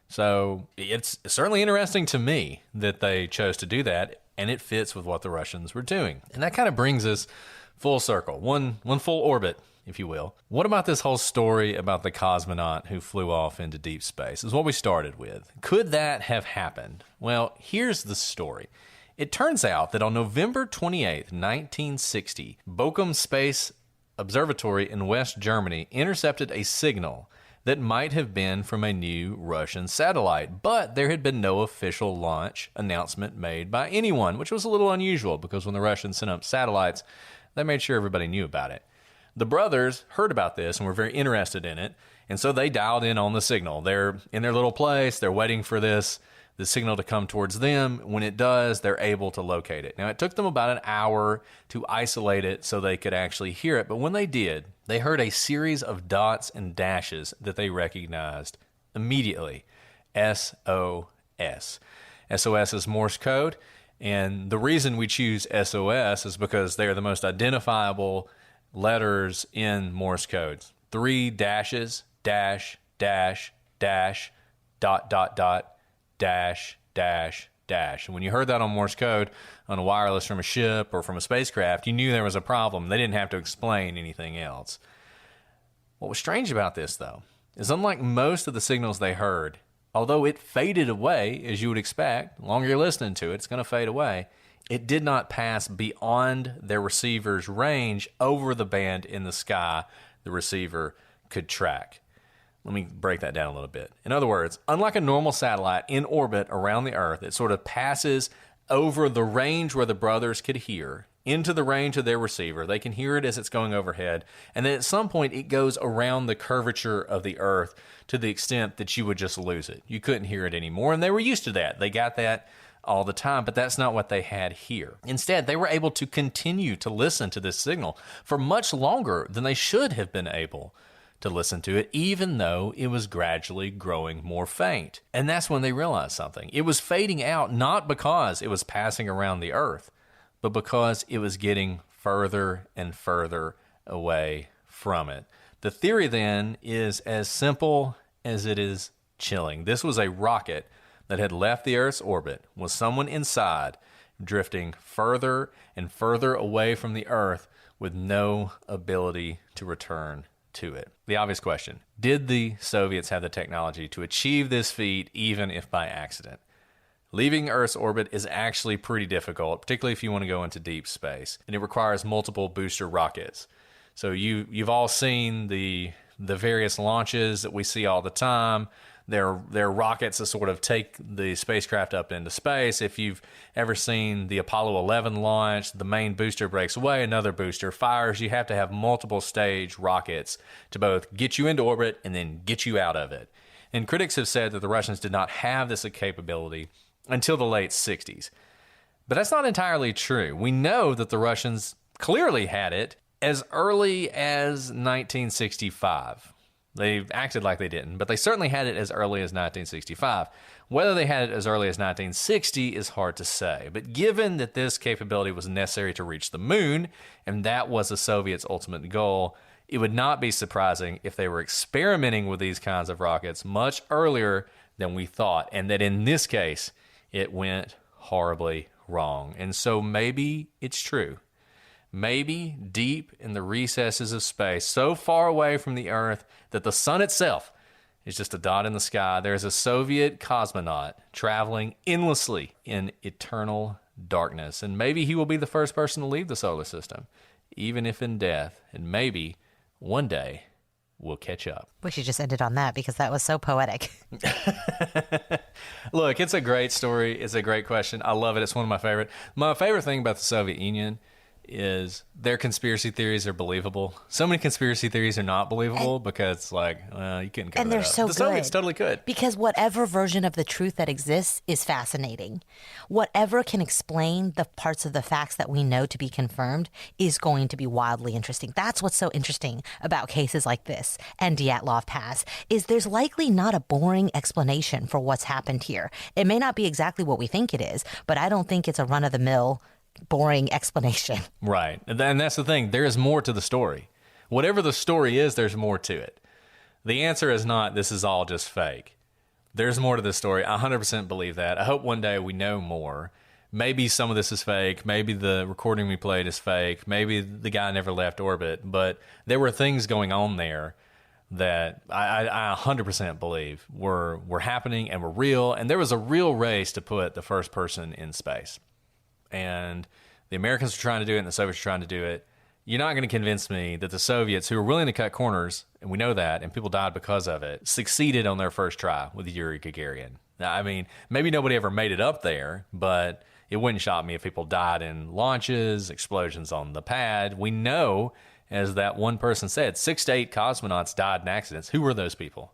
So it's certainly interesting to me that they chose to do that, and it fits with what the Russians were doing. And that kind of brings us full circle, one full orbit, if you will. What about this whole story about the cosmonaut who flew off into deep space? Is what we started with. Could that have happened? Well, here's the story. It turns out that on November 28th, 1960, Bochum Space Observatory in West Germany intercepted a signal that might have been from a new Russian satellite, but there had been no official launch announcement made by anyone, which was a little unusual because when the Russians sent up satellites, they made sure everybody knew about it. The brothers heard about this and were very interested in it, and so they dialed in on the signal. They're in their little place. They're waiting for the signal to come towards them. When it does, they're able to locate it. Now, it took them about an hour to isolate it so they could actually hear it, but when they did, they heard a series of dots and dashes that they recognized immediately. SOS. SOS is Morse code, And the reason we choose SOS is because they are the most identifiable letters in Morse code. 3 dashes, dash, dash, dash, dot, dot, dot, dash, dash, dash. And when you heard that on Morse code on a wireless from a ship or from a spacecraft, you knew there was a problem. They didn't have to explain anything else. What was strange about this, though, is unlike most of the signals they heard, although it faded away, as you would expect, the longer you're listening to it, it's going to fade away, it did not pass beyond their receiver's range over the band in the sky the receiver could track. Let me break that down a little bit. In other words, unlike a normal satellite in orbit around the Earth, it sort of passes over the range where the brothers could hear, into the range of their receiver. They can hear it as it's going overhead. And then at some point, it goes around the curvature of the Earth to the extent that you would just lose it. You couldn't hear it anymore. And they were used to that. They got that all the time, but that's not what they had here. Instead, they were able to continue to listen to this signal for much longer than they should have been able to listen to it, even though it was gradually growing more faint. And that's when they realized something. It was fading out not because it was passing around the Earth, but because it was getting further and further away from it. The theory then is as simple as it is chilling. This was a rocket that had left the Earth's orbit with someone inside, drifting further and further away from the Earth with no ability to return to it. The obvious question: did the Soviets have the technology to achieve this feat, even if by accident? Leaving Earth's orbit is actually pretty difficult, particularly if you want to go into deep space, and it requires multiple booster rockets. So you've all seen the various launches that we see all the time. They're rockets that sort of take the spacecraft up into space. If you've ever seen the Apollo 11 launch, the main booster breaks away, another booster fires. You have to have multiple stage rockets to both get you into orbit and then get you out of it. And critics have said that the Russians did not have this capability until the late 60s. But that's not entirely true. We know that the Russians clearly had it as early as 1965. They acted like they didn't, but they certainly had it as early as 1965. Whether they had it as early as 1960 is hard to say. But given that this capability was necessary to reach the moon, and that was the Soviets' ultimate goal, it would not be surprising if they were experimenting with these kinds of rockets much earlier than we thought, and that in this case, it went horribly wrong. And so maybe it's true. Maybe deep in the recesses of space, so far away from the Earth that the sun itself is just a dot in the sky, there's a Soviet cosmonaut traveling endlessly in eternal darkness. And maybe he will be the first person to leave the solar system, even if in death. And maybe one day we'll catch up. Wish you just ended on that because that was so poetic. Look, it's a great story. It's a great question. I love it. It's one of my favorite. My favorite thing about the Soviet Union is their conspiracy theories are believable. So many conspiracy theories are not believable because, like, you couldn't cover and that they're up. so The good. Soviets totally could. Because whatever version of the truth that exists is fascinating. Whatever can explain the parts of the facts that we know to be confirmed is going to be wildly interesting. That's what's so interesting about cases like this and Dyatlov Pass, is there's likely not a boring explanation for what's happened here. It may not be exactly what we think it is, but I don't think it's a run-of-the-mill boring explanation. Right. And that's the thing. There is more to the story. Whatever the story is, there's more to it. The answer is not, this is all just fake. There's more to the story. I 100% believe that. I hope one day we know more. Maybe some of this is fake. Maybe the recording we played is fake. Maybe the guy never left orbit. But there were things going on there that I 100% believe were happening and were real. And there was a real race to put the first person in space. And the Americans were trying to do it and the Soviets were trying to do it. You're not going to convince me that the Soviets, who were willing to cut corners, and we know that, and people died because of it, succeeded on their first try with Yuri Gagarin. Now, I mean, maybe nobody ever made it up there, but it wouldn't shock me if people died in launches, explosions on the pad. We know, as that one person said, 6 to 8 cosmonauts died in accidents. Who were those people?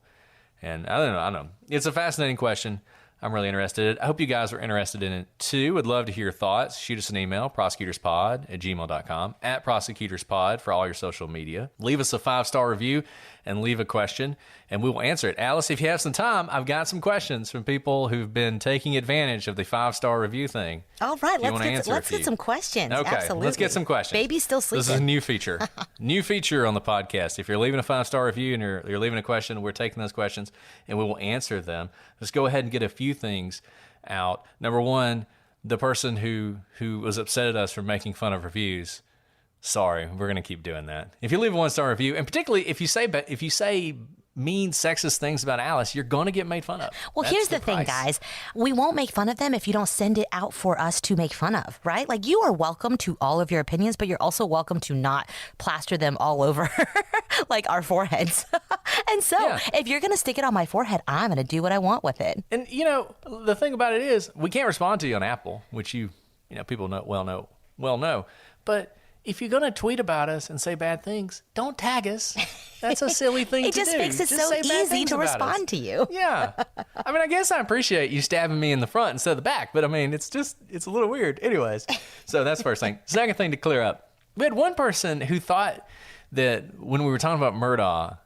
And I don't know. It's a fascinating question. I'm really interested in it. I hope you guys are interested in it too. Would love to hear your thoughts. Shoot us an email, prosecutorspod@gmail.com, @prosecutorspod for all your social media. Leave us a 5-star review and leave a question, and we will answer it. Alice, if you have some time, I've got some questions from people who've been taking advantage of the 5-star review thing. All right, let's get some questions. Okay, Absolutely. let's get some questions. Baby's still sleeping. This is a new feature. New feature on the podcast. If you're leaving a 5-star review and you're leaving a question, we're taking those questions and we will answer them. Let's go ahead and get a few things out. Number one, the person who was upset at us for making fun of reviews. Sorry, we're going to keep doing that. If you leave a 1-star review, and particularly if you say mean, sexist things about Alice, you're going to get made fun of. Well, here's the thing, guys. We won't make fun of them if you don't send it out for us to make fun of, right? Like, you are welcome to all of your opinions, but you're also welcome to not plaster them all over like our foreheads. And so if you're going to stick it on my forehead, I'm going to do what I want with it. And, the thing about it is we can't respond to you on Apple, which people well know. But if you're going to tweet about us and say bad things, don't tag us. That's a silly thing to do. It just makes it so easy to respond to you. Yeah. I mean, I guess I appreciate you stabbing me in the front instead of the back, but I mean, it's a little weird. Anyways, so that's the first thing. Second thing to clear up. We had one person who thought that when we were talking about Murdaugh,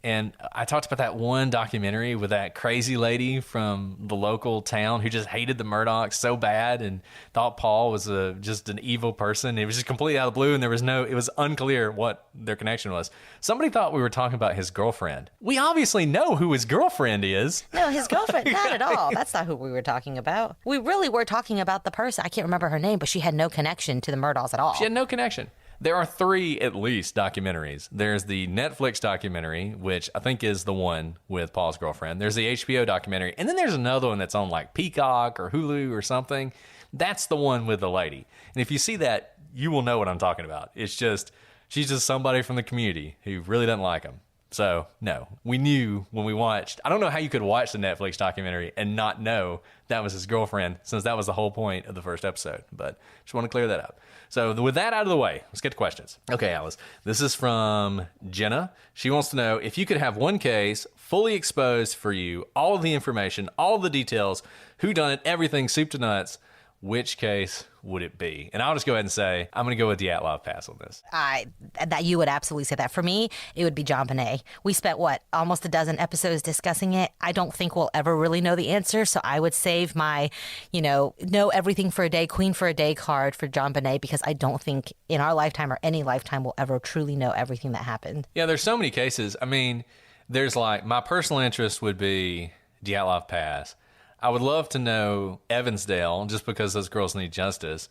and I talked about that one documentary with that crazy lady from the local town who just hated the Murdochs so bad and thought Paul was just an evil person. It was just completely out of the blue, and it was unclear what their connection was. Somebody thought we were talking about his girlfriend. We obviously know who his girlfriend is. No, his girlfriend, not at all. That's not who we were talking about. We really were talking about the person. I can't remember her name, but she had no connection to the Murdaughs at all. She had no connection. There are 3, at least, documentaries. There's the Netflix documentary, which I think is the one with Paul's girlfriend. There's the HBO documentary. And then there's another one that's on like Peacock or Hulu or something. That's the one with the lady. And if you see that, you will know what I'm talking about. It's just, she's just somebody from the community who really doesn't like him. So, no, we knew when we watched. I don't know how you could watch the Netflix documentary and not know that was his girlfriend, since that was the whole point of the first episode. But just want to clear that up. So with that out of the way, let's get to questions. Okay, Alice, this is from Jenna. She wants to know if you could have one case fully exposed for you, all of the information, all of the details, who done it, everything, soup to nuts, which case would it be? And I'll just go ahead and say, I'm going to go with Dyatlov pass on this. That you would absolutely say that. For me, it would be JonBenet. We spent, almost a dozen episodes discussing it. I don't think we'll ever really know the answer, so I would save my, know everything for a day, queen for a day card for JonBenet, because I don't think in our lifetime or any lifetime we'll ever truly know everything that happened. Yeah, there's so many cases. I mean, there's my personal interest would be Dyatlov pass. I would love to know Evansdale, just because those girls need justice.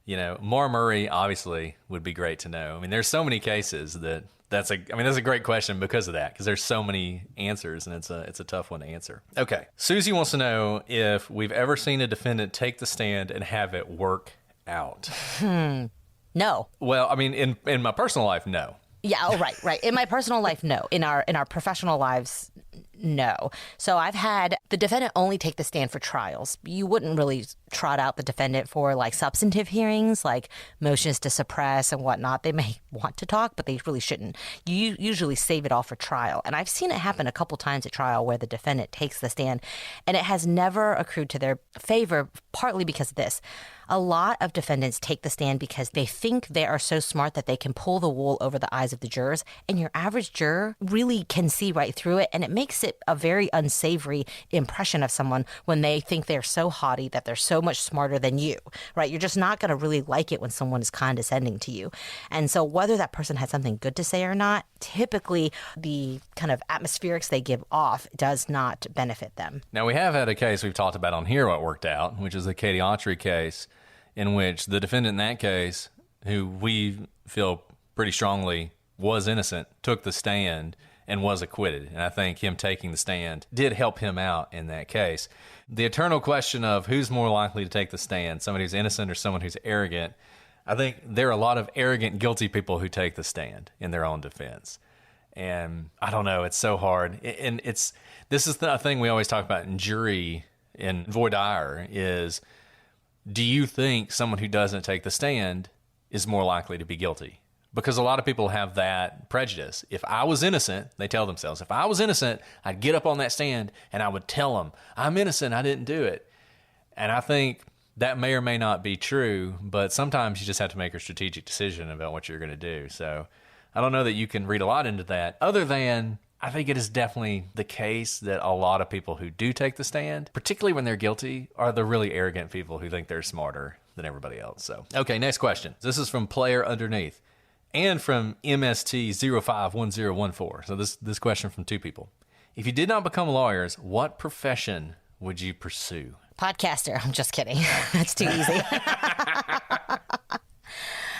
Maura Murray obviously would be great to know. I mean, there's so many cases that's a great question because of that, because there's so many answers, and it's a tough one to answer. Okay, Susie wants to know if we've ever seen a defendant take the stand and have it work out. No. Well, I mean, in my personal life, no. Yeah, oh, right. In my personal life, no. In our professional lives, no. So I've had the defendant only take the stand for trials. You wouldn't really trot out the defendant for substantive hearings, like motions to suppress and whatnot. They may want to talk, but they really shouldn't. You usually save it all for trial. And I've seen it happen a couple times at trial where the defendant takes the stand, and it has never accrued to their favor, partly because of this. A lot of defendants take the stand because they think they are so smart that they can pull the wool over the eyes of the jurors, and your average juror really can see right through it, and it makes it a very unsavory impression of someone when they think they're so haughty, that they're so much smarter than you, right? You're just not going to really like it when someone is condescending to you. And so whether that person had something good to say or not, typically the kind of atmospherics they give off does not benefit them. Now, we have had a case we've talked about on here what worked out, which is the Katie Autry case, in which the defendant in that case, who we feel pretty strongly was innocent, took the stand and was acquitted. And I think him taking the stand did help him out in that case. The eternal question of who's more likely to take the stand, somebody who's innocent or someone who's arrogant, I think there are a lot of arrogant, guilty people who take the stand in their own defense. And I don't know, it's so hard. And this is the thing we always talk about in jury and voir dire is, do you think someone who doesn't take the stand is more likely to be guilty? because a lot of people have that prejudice. If I was innocent, they tell themselves, if I was innocent, I'd get up on that stand and I would tell them, I'm innocent, I didn't do it. And I think that may or may not be true, but sometimes you just have to make a strategic decision about what you're going to do. So I don't know that you can read a lot into that, other than I think it is definitely the case that a lot of people who do take the stand, particularly when they're guilty, are the really arrogant people who think they're smarter than everybody else. So, okay, next question. This is from Player Underneath and from MST051014. So this question from two people. If you did not become lawyers, what profession would you pursue? Podcaster. I'm just kidding. That's too easy.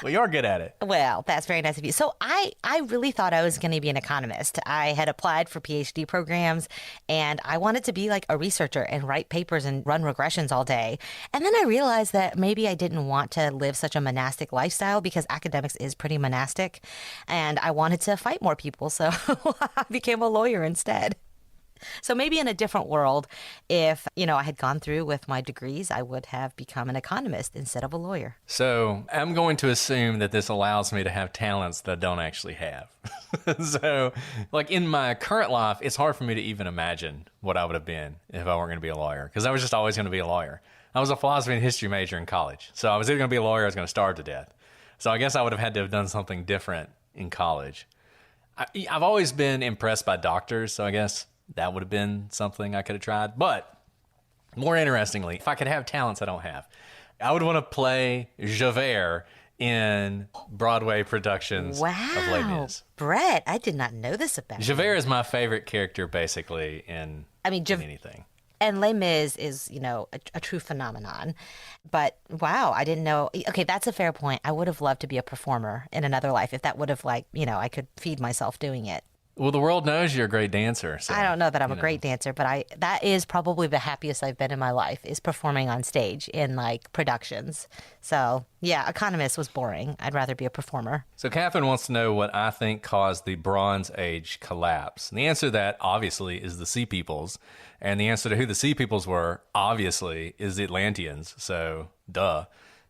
Well, you are good at it. Well, that's very nice of you. So I really thought I was going to be an economist. I had applied for PhD programs, and I wanted to be like a researcher and write papers and run regressions all day. And then I realized that maybe I didn't want to live such a monastic lifestyle, because academics is pretty monastic, and I wanted to fight more people. So I became a lawyer instead. So maybe in a different world, if, I had gone through with my degrees, I would have become an economist instead of a lawyer. So I'm going to assume that this allows me to have talents that I don't actually have. So, like in my current life, it's hard for me to even imagine what I would have been if I weren't going to be a lawyer, because I was just always going to be a lawyer. I was a philosophy and history major in college. So I was either going to be a lawyer or I was going to starve to death. So I guess I would have had to have done something different in college. I've always been impressed by doctors, so I guess that would have been something I could have tried. But more interestingly, if I could have talents I don't have, I would want to play Javert in Broadway productions of Les Mis. Brett, I did not know this about Javert is my favorite character, basically, in anything. And Les Mis is, a true phenomenon. But wow, I didn't know. Okay, that's a fair point. I would have loved to be a performer in another life if that would have, I could feed myself doing it. Well, the world knows you're a great dancer. So, I don't know that I'm a great dancer, but that is probably the happiest I've been in my life, is performing on stage in productions. So yeah, economist was boring. I'd rather be a performer. So Catherine wants to know what I think caused the Bronze Age collapse. And the answer to that, obviously, is the Sea Peoples. And the answer to who the Sea Peoples were, obviously, is the Atlanteans. So duh,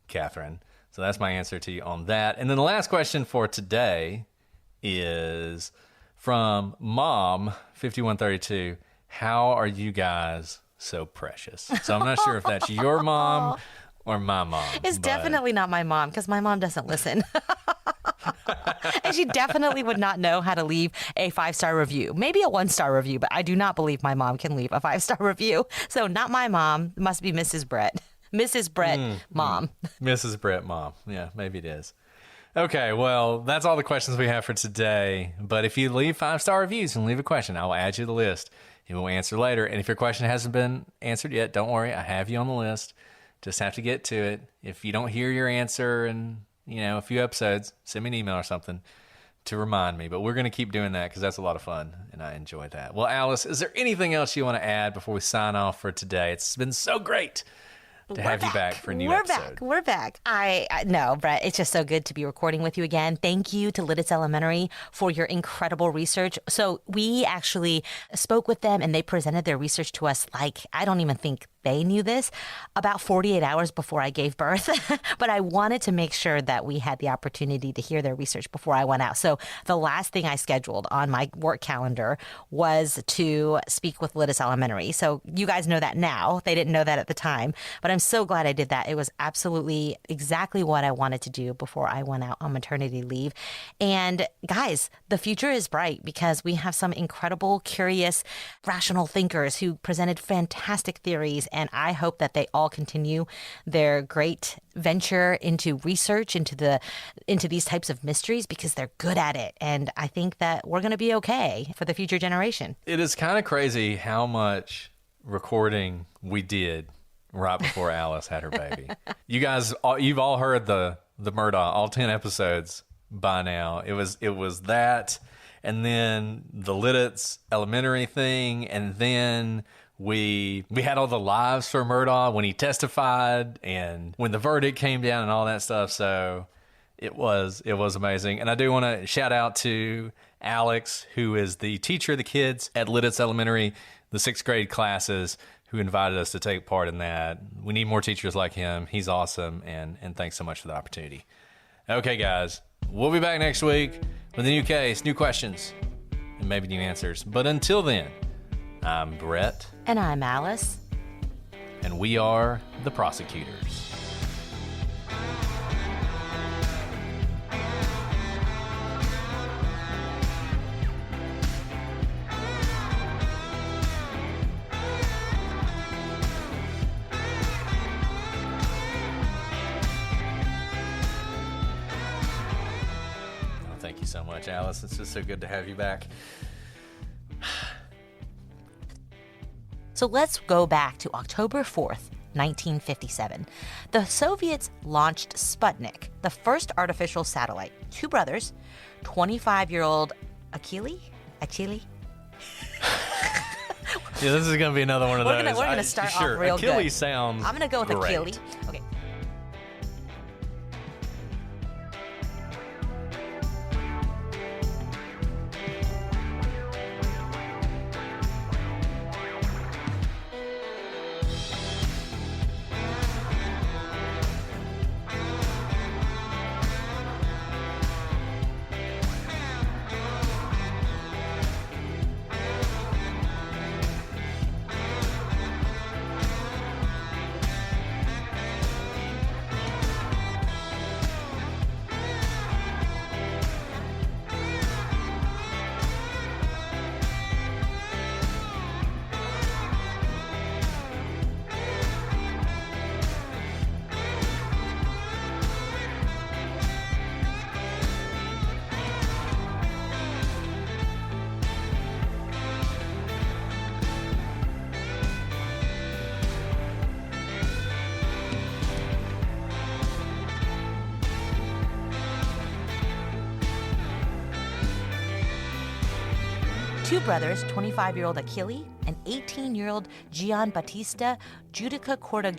Catherine. So that's my answer to you on that. And then the last question for today is from Mom5132. How are you guys so precious? So I'm not sure if that's your mom or my mom. It's definitely not my mom, because my mom doesn't listen. And she definitely would not know how to leave a 5-star review. Maybe a 1-star review, but I do not believe my mom can leave a 5-star review. So not my mom. It must be Mrs. Brett. Mrs. Brett, mom. Mrs. Brett, mom. Yeah, maybe it is. Okay, well, that's all the questions we have for today. But if you leave 5-star reviews and leave a question, I will add you to the list. You will answer later. And if your question hasn't been answered yet, don't worry. I have you on the list. Just have to get to it. If you don't hear your answer in, a few episodes, send me an email or something to remind me. But we're going to keep doing that because that's a lot of fun, and I enjoy that. Well, Alice, is there anything else you want to add before we sign off for today? It's been so great to have you back for a new episode. We're back. No, Brett, it's just so good to be recording with you again. Thank you to Lidditz Elementary for your incredible research. So we actually spoke with them, and they presented their research to us I don't even think they knew this, about 48 hours before I gave birth. But I wanted to make sure that we had the opportunity to hear their research before I went out. So the last thing I scheduled on my work calendar was to speak with Lidditz Elementary. So you guys know that now. They didn't know that at the time. But I'm so glad I did that. It was absolutely exactly what I wanted to do before I went out on maternity leave. And guys, the future is bright because we have some incredible, curious, rational thinkers who presented fantastic theories. And I hope that they all continue their great venture into research, into these types of mysteries, because they're good at it. And I think that we're going to be okay for the future generation. It is kind of crazy how much recording we did right before Alice had her baby. You guys, you've all heard the Murdaugh, all 10 episodes by now. It was that, and then the Lidditz Elementary thing, and then we had all the lives for Murdaugh when he testified and when the verdict came down and all that stuff. So it was amazing. And I do want to shout out to Alex, who is the teacher of the kids at Lidditz Elementary, the 6th grade classes, who invited us to take part in that. We need more teachers like him. He's awesome. And thanks so much for the opportunity. Okay, guys, We'll be back next week with a new case, new questions, and maybe new answers. But until then, I'm Brett. And I'm Alice. And we are the prosecutors. Thank you so much, Alice. It's just so good to have you back. So let's go back to October 4th, 1957. The Soviets launched Sputnik, the first artificial satellite. Two brothers, 25-year-old Achille? Yeah, this is going to be another one of those. We're going to start off real good. Achille sounds I'm going to go with great. Achille. Okay. Two brothers, 25-year-old Achille and 18-year-old Gianbattista Giudica I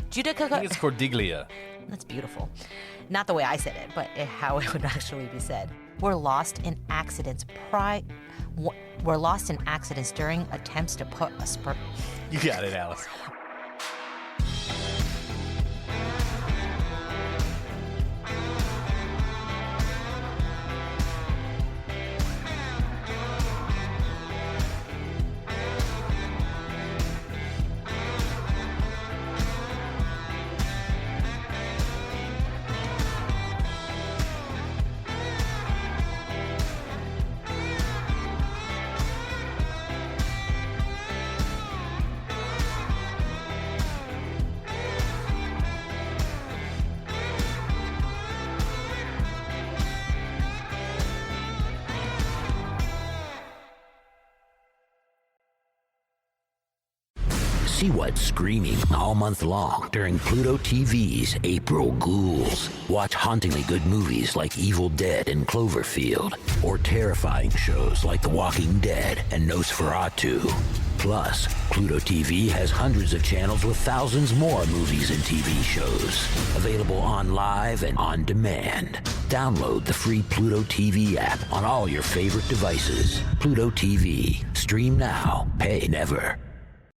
think it's Cordiglia. That's beautiful. Not the way I said it, but how it would actually be said. Were lost in accidents during attempts to put a spur. You got it, Alice. See what's screaming all month long during PlutoTV's April Ghouls. Watch hauntingly good movies like Evil Dead and Cloverfield, or terrifying shows like The Walking Dead and Nosferatu. Plus, PlutoTV has hundreds of channels with thousands more movies and TV shows. Available on live and on demand. Download the free PlutoTV app on all your favorite devices. Pluto TV. Stream now. Pay never.